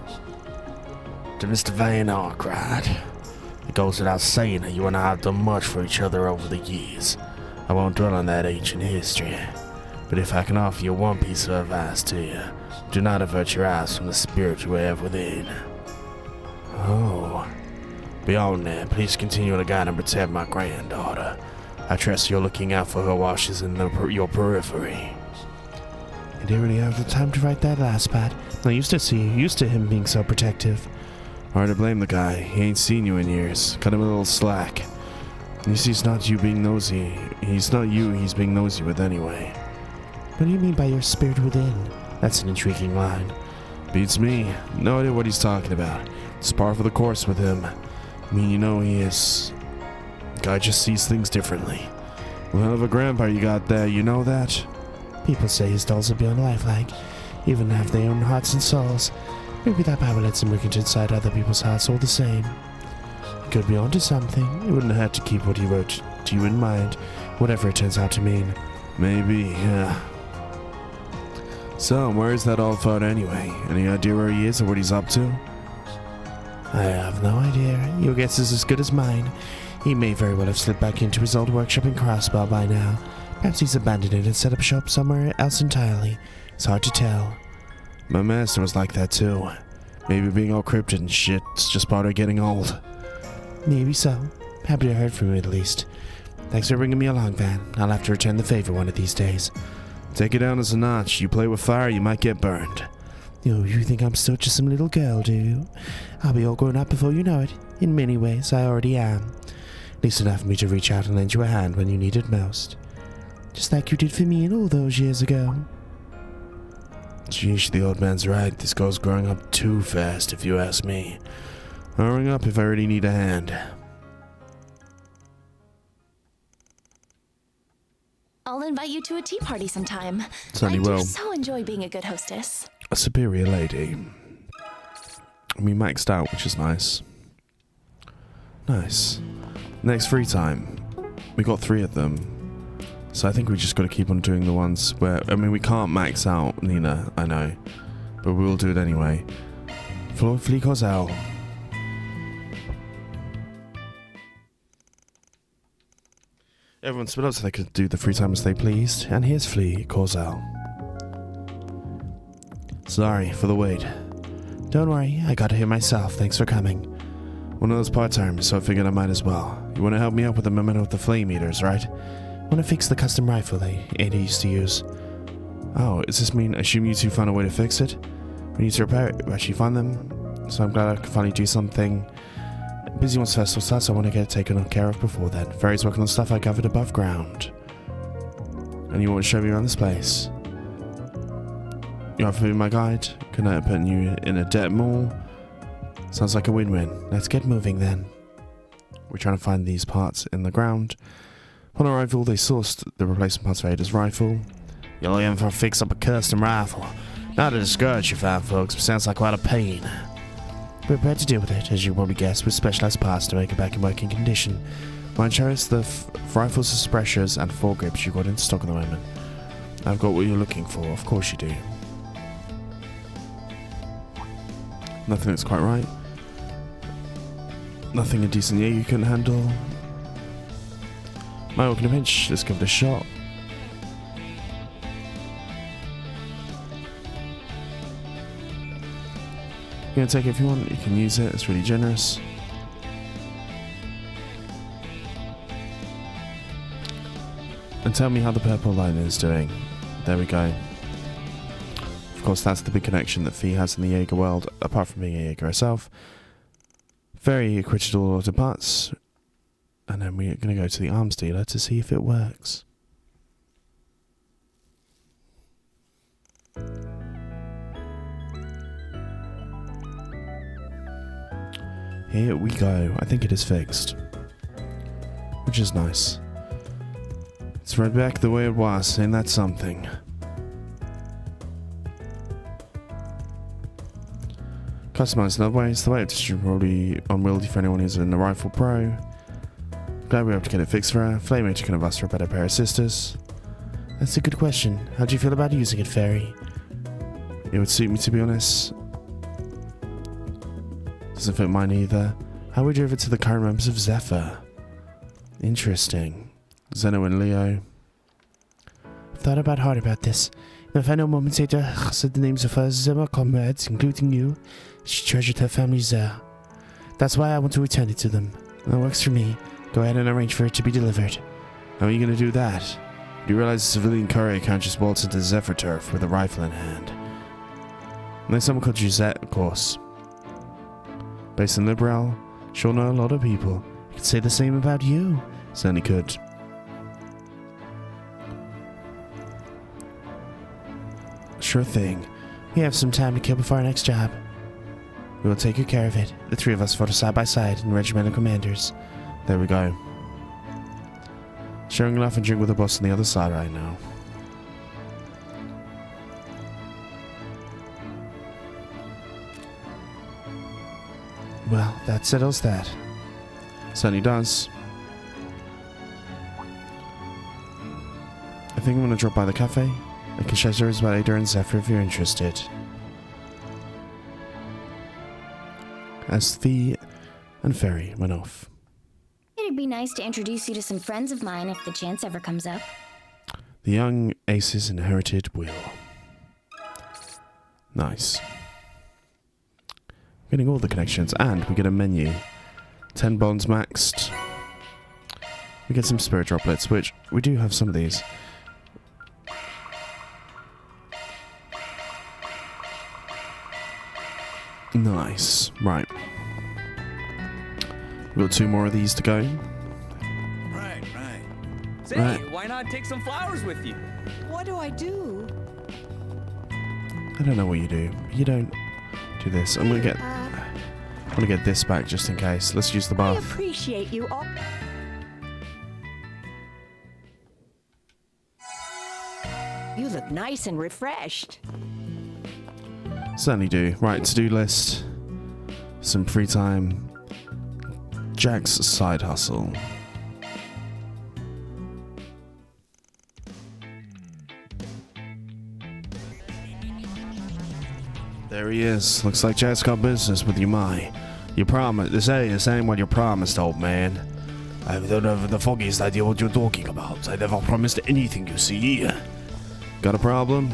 S9: To Mr. Van Arkhide. It goes without saying that you and I have done much for each other over the years. I won't dwell on that ancient history. But if I can offer you one piece of advice to you, do not avert your eyes from the spirit you have within. Oh. Beyond that, please continue to guide and protect my granddaughter. I trust you're looking out for her while she's in your periphery.
S1: I didn't really have the time to write that last part. I'm used to him being so protective.
S4: Hard to blame the guy. He ain't seen you in years. Cut him a little slack. You see, it's not you being nosy. He's not you he's being nosy with anyway.
S1: What do you mean by your spirit within? That's an intriguing line.
S4: Beats me. No idea what he's talking about. It's par for the course with him. I mean, you know he is. Guy just sees things differently. Well, hell of a grandpa you got there, you know that?
S1: People say his dolls are beyond lifelike, even have their own hearts and souls. Maybe that power lets him look inside other people's hearts all the same. He could be onto something. He wouldn't have to keep what he wrote to you in mind, whatever it turns out to mean.
S4: Maybe, yeah. So, where is that old fart anyway? Any idea where he is or what he's up to?
S1: I have no idea. Your guess is as good as mine. He may very well have slipped back into his old workshop in Crossbar by now. Perhaps he's abandoned it and set up shop somewhere else entirely. It's hard to tell.
S4: My master was like that too. Maybe being all cryptid and shit is just part of getting old.
S1: Maybe so. Happy to heard from you at least. Thanks for bringing me along, Van. I'll have to return the favor one of these days.
S4: Take it down as a notch. You play with fire, you might get burned.
S1: Oh, you think I'm still just some little girl, do you? I'll be all grown up before you know it. In many ways, I already am. At least enough for me to reach out and lend you a hand when you need it most. Just like you did for me all those years ago.
S4: Geesh, the old man's right. This girl's growing up too fast, if you ask me. I'll ring up if I really need a hand.
S3: I'll invite you to a tea party sometime.
S4: Sunny
S3: I
S4: will.
S3: do so enjoy being a good hostess.
S4: A superior lady. We maxed out, which is nice. Nice. Next free time. We got 3 of them. So I think we just got to keep on doing the ones where... I mean, we can't max out Nina, I know. But we'll do it anyway. Flea Cosell. Everyone split up so they could do the free time as they pleased. And here's Flea Cosell. Sorry for the wait.
S1: Don't worry, I got here myself. Thanks for coming.
S4: One of those part-timers, so I figured I might as well. You want to help me out with the memento with the flame eaters, right?
S1: Want to fix the custom rifle Ada used to use.
S4: Oh, does this mean, assume you two found a way to fix it? We need to repair it. We actually found them. So I'm glad I could finally do something. Busy once festival starts, I want to get it taken care of before then. Fairy's working on stuff I covered above ground. And you want to show me around this place? You want to be my guide? Can I put you in a debt mall? Sounds like a win-win.
S1: Let's get moving then.
S4: We're trying to find these parts in the ground. Upon arrival, they sourced the replacement parts for Ada's rifle.
S9: You're looking for a fix-up a custom rifle. Not to discourage you fine folks, but sounds like quite a pain.
S1: We're prepared to deal with it, as you probably guessed, with specialized parts to make it back in working condition.
S4: Mine shows the rifle suppressors and foregrips you got in stock at the moment. I've got what you're looking for, of course you do. Nothing that's quite right. Nothing a decent year you couldn't handle. Might work in a pinch, let's give it a shot. You can take it if you want, you can use it, it's really generous.
S1: And tell me how the purple line is doing. There we go. Of course, that's the big connection that Fee has in the Jaeger world, apart from being a Jaeger herself. Very acquitted all auto parts. And then we're going to go to the arms dealer to see if it works. Here we go. I think it is fixed. Which is nice. It's right back the way it was, ain't that something? Customized in other ways. The weight distribution is probably unwieldy for anyone who's in the Rifle Pro. Glad we were able to get it fixed for her. Flamemator can have us for a better pair of sisters. That's a good question. How do you feel about using it, Fairy? It would suit me, to be honest. Doesn't fit mine either. How would you give it to the current members of Zephyr? Interesting. Zeno and Leo.
S4: I've thought hard about this. In the final moments, Ada said the names of her Zema comrades, including you. She treasured her family's there. That's why I want to return it to them. That works for me. Go ahead and arrange for it to be delivered.
S1: How are you going to do that? Do you realize a civilian courier can't just waltz into Zephyr turf with a rifle in hand? Unless someone called you Zet, of course. Based in Liberal, sure know a lot of people.
S4: I could say the same about you.
S1: Certainly could.
S4: Sure thing. We have some time to kill before our next job. We will take good care of it. The three of us photo side by side in regimental commanders.
S1: There we go. Sharing a laugh and drink with the boss on the other side right now.
S4: Well, that settles that.
S1: Certainly does. I think I'm going to drop by the cafe. I can share stories about Ada and Zephyr if you're interested. As Fee and Fairy went off.
S3: It'd be nice to introduce you to some friends of mine if the chance ever comes up.
S1: The young Ace's inherited will. Nice. Getting all the connections, and we get a menu. 10 bonds maxed. We get some spirit droplets, which we do have some of these. Nice. Right. We've got 2 more of these to go.
S10: Right. Say,
S1: Right.
S10: why not take some flowers with you?
S5: What do I do?
S1: I don't know what you do. You don't do this. I'm gonna get this back just in case. Let's use the
S5: I
S1: bath.
S5: appreciate you all. You look nice and refreshed.
S1: Certainly do. Right, to-do list. Some free time. Jack's side hustle. There he is. Looks like Jack's got business with you, Mai. You promised. This ain't what you promised, old man. I don't have the foggiest idea what you're talking about. I never promised anything, you see. Got a problem?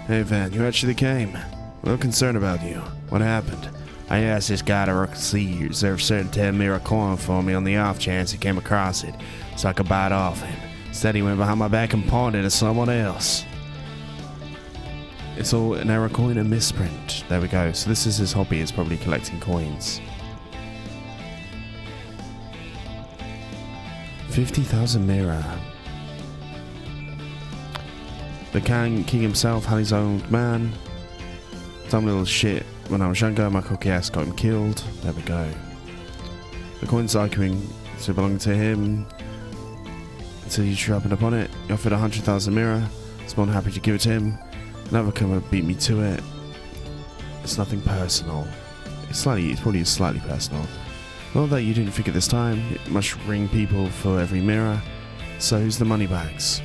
S1: Hey, Van, you actually came. A little concerned about you. What happened? I asked this guy to reserve certain 10 mirror coin for me on the off chance he came across it, so I could buy it off him. Instead, he went behind my back and pawned it to someone else. It's all an error coin and misprint. There we go. So this is his hobby, is probably collecting coins. 50,000 mirror. The king himself had his old man. Some little shit. When I was younger, my cocky ass got him killed. There we go. The coin's arguing to belong to him until you sharpened upon it. He offered 100,000 mirror. I was more than happy to give it to him. Never come and beat me to it. It's nothing personal. It's probably slightly personal. Not that you didn't think at this time. It must ring people for every mirror. So who's the money bags?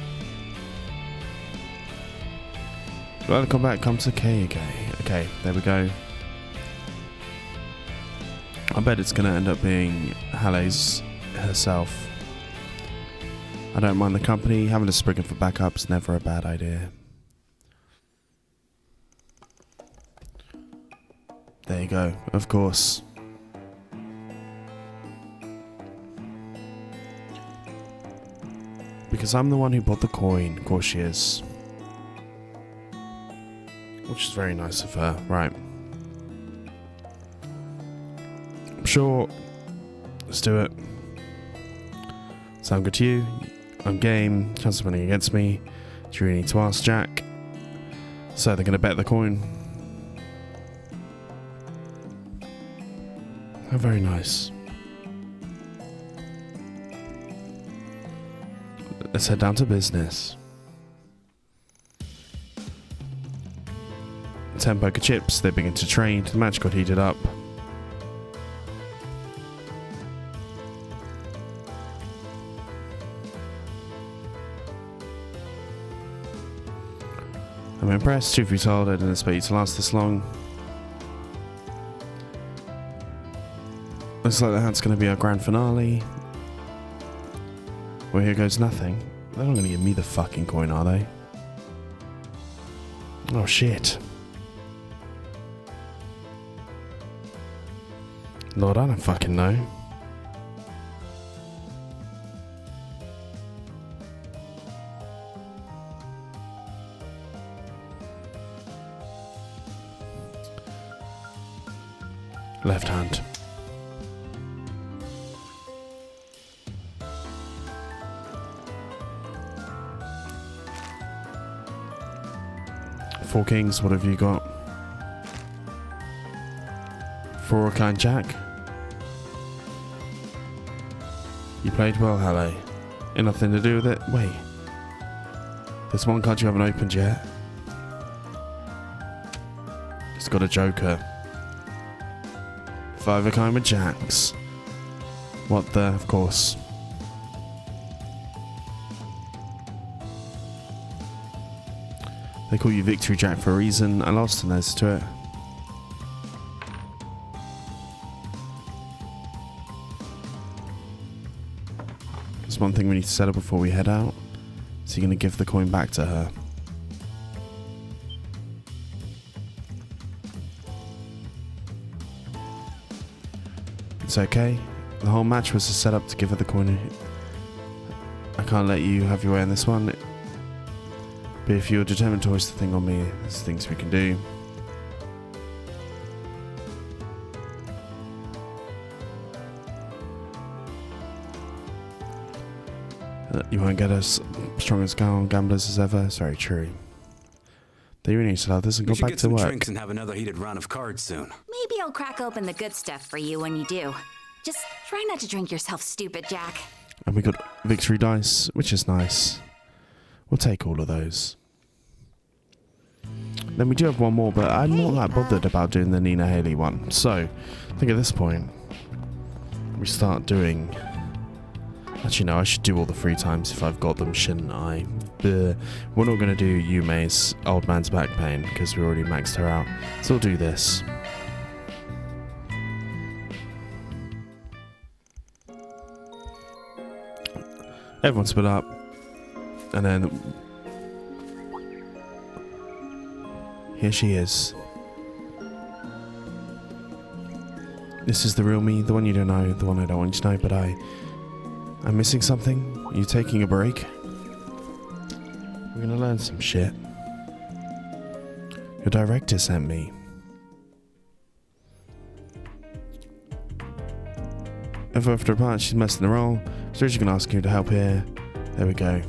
S1: Well, come back, come to KK. Okay, there we go. I bet it's gonna end up being Halle's herself. I don't mind the company. Having a Spriggan for backup's never a bad idea. There you go, of course. Because I'm the one who bought the coin. Of course she is. Which is very nice of her. Right. Sure. Let's do it. Sound good to you? I'm game. Chance of winning against me. Do you really need to ask, Jack? So they're going to bet the coin. Oh, very nice. Let's head down to business. 10 poker chips, they begin to trade. The match got heated up. I'm impressed, truth be told, I didn't expect you to last this long. Looks like that's going to be our grand finale. Well, here goes nothing. They're not going to give me the fucking coin, are they? Oh, shit. Lord, I don't fucking know. Left hand. Four kings, what have you got? For a kind Jack. You played well, Halle. Ain't nothing to do with it. Wait. There's one card you haven't opened yet. It's got a joker. Five of a kind with jacks. What the? Of course. They call you Victory Jack for a reason. I lost and there's to it. There's one thing we need to settle before we head out. Is he going to give the coin back to her? It's okay. The whole match was a setup to give her the coin. I can't let you have your way on this one. But if you're determined to hoist the thing on me, there's things we can do. You won't get as strong as gamblers as ever. It's very true. They really need to love this and go back to work.
S10: Drinks and have another heated round of cards soon.
S3: Maybe I'll crack open the good stuff for you when you do. Just try not to drink yourself stupid, Jack.
S1: And we got victory dice, which is nice. We'll take all of those. Then we do have one more, but I'm not that bothered about doing the Nina Haley one. So, I think at this point, we start doing... Actually, no, I should do all the free times if I've got them, shouldn't I? We're not going to do Yume's Old Man's Back Pain, because we already maxed her out. So we'll do this. Everyone split up. And then... Here she is. This is the real me, the one you don't know, the one I don't want you to know, but I'm missing something. Are you taking a break? We're gonna learn some shit. Your director sent me. If after a part she's messing the role, so she's gonna ask you to help here. There we go.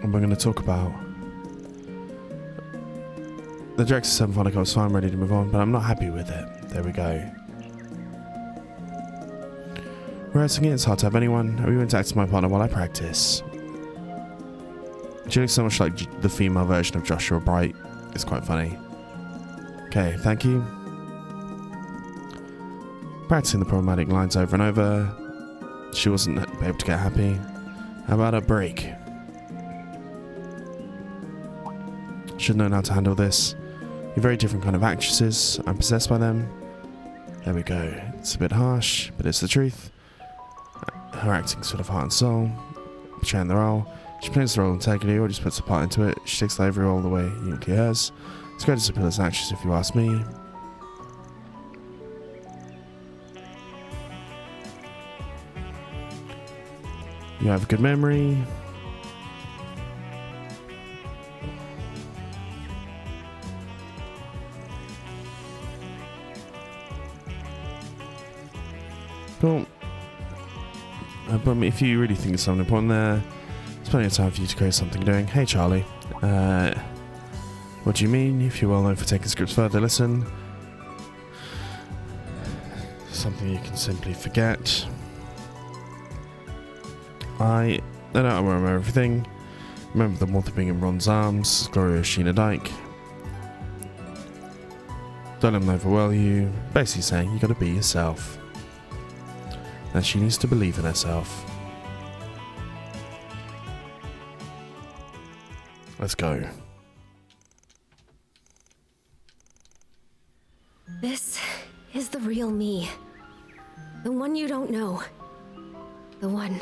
S1: And we're going to talk about the director said I was fine, ready to move on, but I'm not happy with it. There we go. Rehearsing it, it's hard to have anyone. Are you going to act as my partner while I practice? She looks so much like the female version of Joshua Bright. It's quite funny. Okay, thank you. Practicing the problematic lines over and over. She wasn't able to get happy. How about a break? Should have known how to handle this. You're very different kind of actresses. I'm possessed by them. There we go. It's a bit harsh, but it's the truth. Her acting's sort of heart and soul. Portraying the role. She plays the role integrity or just puts her part into it. She takes every role the way uniquely hers. It's great to appeal as an actress if you ask me. You have a good memory. Cool. But if you really think of something important there, there's plenty of time for you to create something doing. Hey Charlie. What do you mean? If you're well known for taking scripts further, listen. Something you can simply forget. I don't remember everything. Remember the water being in Ron's arms, Gloria Sheena Dyke. Don't let them overwhelm you. Basically saying you gotta be yourself. And she needs to believe in herself. Let's go.
S3: This is the real me. The one you don't know. The one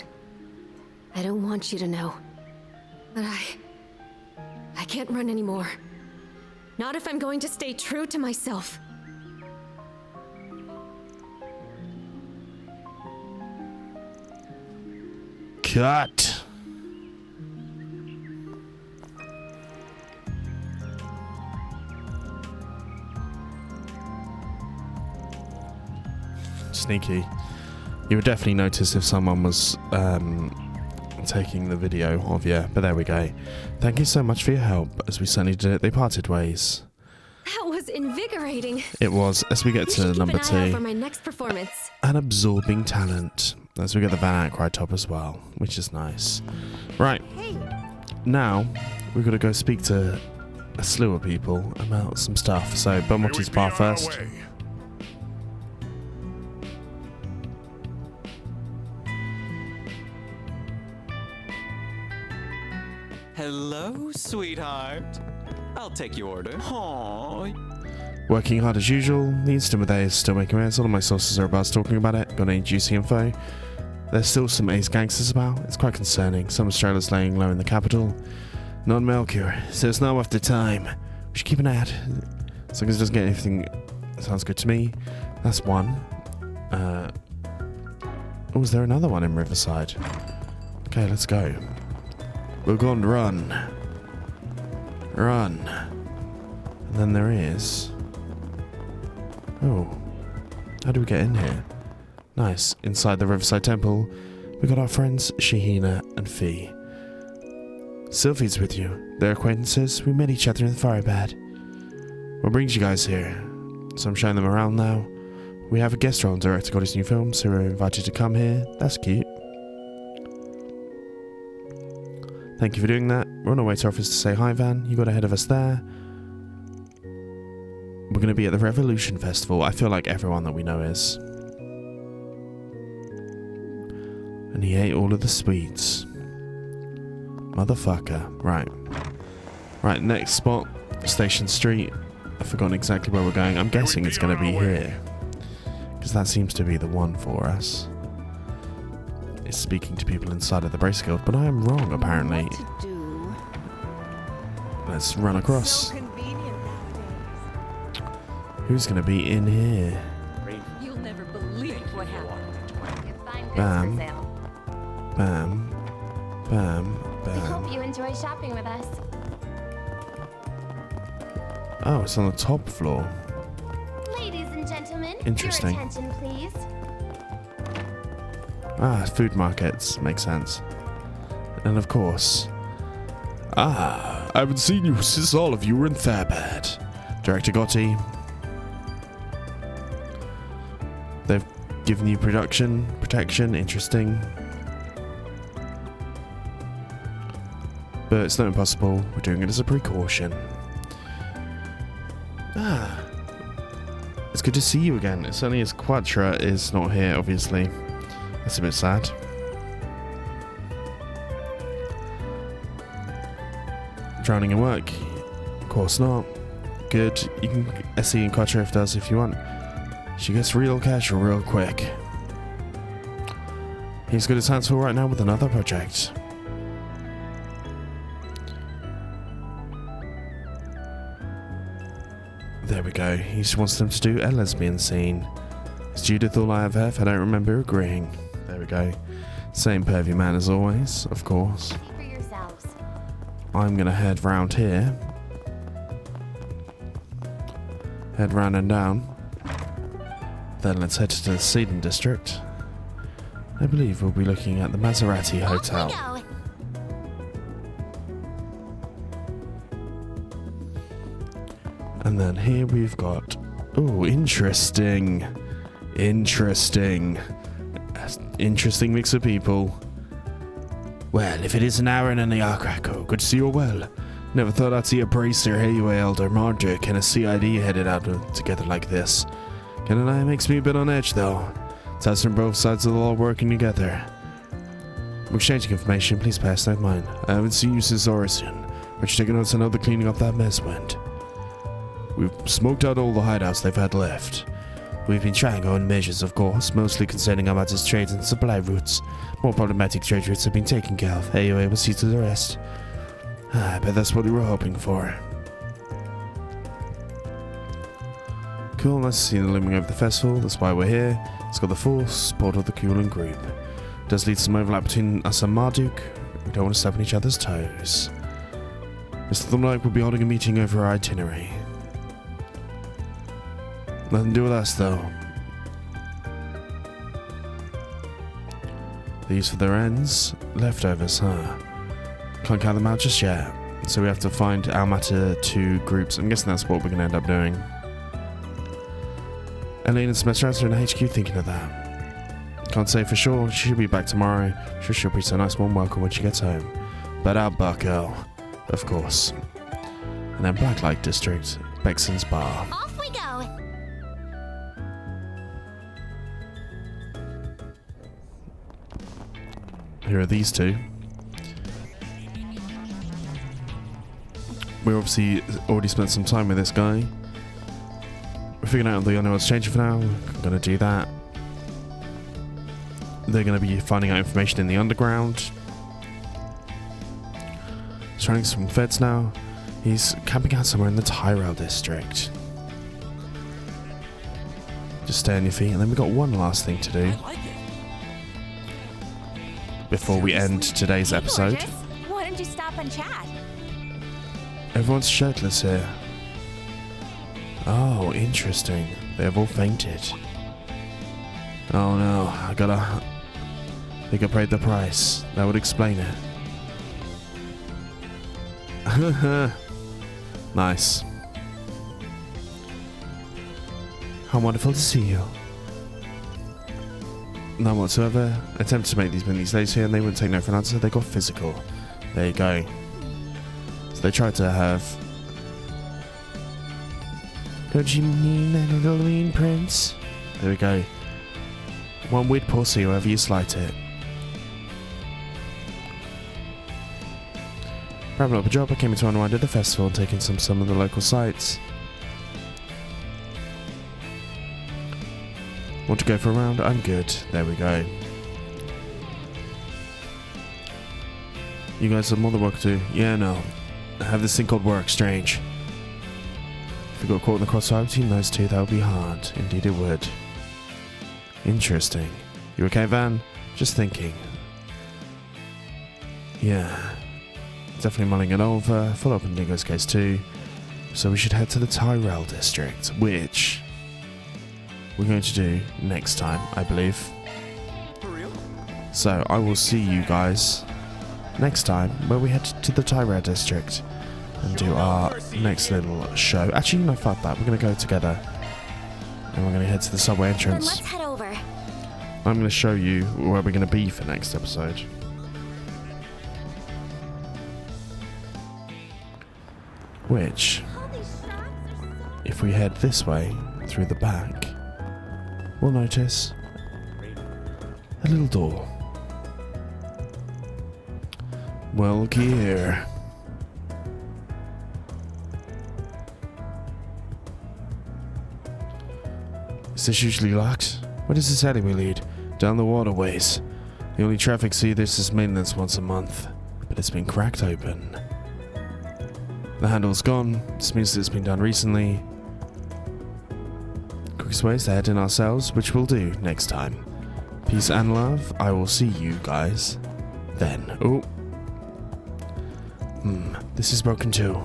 S3: I don't want you to know. But I can't run anymore. Not if I'm going to stay true to myself.
S1: Cut. Sneaky. You would definitely notice if someone was taking the video of you, but there we go. Thank you so much for your help. As we certainly did it, they parted ways.
S3: That was invigorating.
S1: It was. As we get to number 2,
S3: for my next performance.
S1: an absorbing talent. As we get the Van Arkhide top as well, which is nice. Right. Now we've got to go speak to a slew of people about some stuff. So Belmonte's bar first.
S11: Hello, sweetheart. I'll take your order. Aww.
S1: Working hard as usual. The instant with A is still making waves. All of my sources are about talking about it. Got any juicy info? There's still some ace gangsters about. It's quite concerning. Some Australians laying low in the capital. Not Melchior, so it's not worth the time. We should keep an eye out. As long as it doesn't get anything that sounds good to me. That's one. Oh, is there another one in Riverside? Okay, let's go. We're going to run. Run. And then there is... Oh. How do we get in here? Nice. Inside the Riverside Temple, we got our friends Shahina and Fee. Sylvie's with you. They're acquaintances. We met each other in the Firebed. What brings you guys here? So I'm showing them around now. We have a guest role in director got his new film, so we're invited to come here. That's cute. Thank you for doing that. We're on our way to office to say hi, Van. You got ahead of us there. We're going to be at the Revolution Festival. I feel like everyone that we know is. And he ate all of the sweets. Motherfucker. Right. Right, next spot. Station Street. I've forgotten exactly where we're going. I'm guessing it's going to be here. Because that seems to be the one for us. It's speaking to people inside of the Bracer Guild, but I am wrong, apparently. Let's run across. Who's going to be in here?
S5: You'll never believe what happened.
S1: Bam. Bam. Bam.
S3: We
S1: Bam.
S3: hope you enjoy shopping with us.
S1: Oh, it's on the top floor.
S3: Ladies and gentlemen,
S1: Interesting.
S3: your attention, please.
S1: Ah, food markets. Makes sense. And of course... Ah, I haven't seen you since all of you were in Thairbad. Director Gotti. They've given you protection. Interesting. But it's not impossible. We're doing it as a precaution. Ah. It's good to see you again. It's only as Quatra is not here, obviously. That's a bit sad. Drowning in work? Of course not. Good. You can SE and Quatra if does if you want. She gets real casual real quick. He's got his hands full right now with another project. There we go. He just wants them to do a lesbian scene. Is Judith all I have? I don't remember agreeing. There we go. Same pervy man as always, of course.
S3: For yourselves.
S1: I'm gonna head round here. Head round and down. Then let's head to the Seedon district. I believe we'll be looking at the Maserati Hotel. And then here we've got... Oh, interesting. Interesting mix of people.
S9: Well, if it isn't Aaron and the Arkhide, good to see you well.
S1: Never thought I'd see a bracer here, you elder Marduk, and a CID headed out together like this. Ken and I makes me a bit on edge, though. It's us from both sides of the law working together. We're exchanging information, please pass, don't mind. I haven't seen you since Orison. But you taking notes on how the cleaning up that mess went? We've smoked out all the hideouts they've had left.
S9: We've been trying our own measures, of course, mostly concerning Armada's trades and supply routes. More problematic trade routes have been taken care of. AOA will see to the rest.
S1: I bet that's what we were hoping for. Cool, nice to see them looming over the festival. That's why we're here. It's got the full support of the Kulin group. It does lead to some overlap between us and Marduk. We don't want to step on each other's toes. Mr. Thumblike will be holding a meeting over our itinerary. Nothing to do with us, though. These for their ends. Leftovers, huh? Can't count them out just yet. So we have to find our matter to groups. I'm guessing that's what we're going to end up doing. Elaine and Semester are in HQ thinking of that. Can't say for sure. She should be back tomorrow. Sure she'll be so nice warm welcome when she gets home. But our bucko, of course. And then Blacklight District, Bexon's Bar.
S3: Off we go.
S1: Here are these two. We obviously already spent some time with this guy. We're figuring out the underworld's changing for now. I'm going to do that. They're going to be finding out information in the underground. He's running some feds now. He's camping out somewhere in the Tyrell district. Just stay on your feet, and then we've got one last thing to do before we end today's episode.
S3: Why don't you stop and chat?
S1: Everyone's shirtless here. Oh, interesting. They have all fainted. Oh no, I think I paid the price. That would explain it. Nice. How wonderful to see you. None whatsoever. Attempted to make these many slaves here and they wouldn't take no for an answer. They got physical. There you go. So they tried to have... Don't you mean that little mean prince? There we go. One weird pussy, however you slight it. Wrapping up a job, I came into unwind at the festival and taking some of the local sites. Want to go for a round? I'm good. There we go. You guys are more than welcome to. Yeah, no. I have this thing called work, strange. If we got caught in the crossfire between those two, that would be hard. Indeed it would. Interesting. You okay, Van? Just thinking. Yeah. Definitely mulling it over. Follow up on Dingo's case too. So we should head to the Tyrell district, which we're going to do next time, I believe.
S11: For real?
S1: So I will see you guys next time where we head to the Tyrell district and do our next little show. Actually, no, fuck that. We're going to go together and we're going to head to the subway
S3: Then
S1: entrance.
S3: let's head over.
S1: I'm going to show you where we're going to be for next episode. Which, if we head this way through the back, we'll notice a little door. Well, looky here. Is this usually locked? Where does this alleyway lead? Down the waterways. The only traffic see this is maintenance once a month, but it's been cracked open. The handle's gone. This means that it's been done recently. Quickest way is to head in ourselves, which we'll do next time. Peace and love. I will see you guys then. Oh. This is broken too.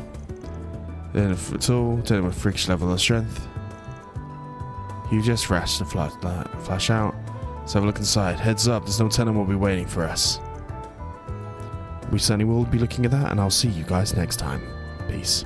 S1: Then if it's all done with friction level of strength. You just rest and flash out. Let's have a look inside. Heads up, there's no telling what will be waiting for us. We certainly will be looking at that, and I'll see you guys next time. Peace.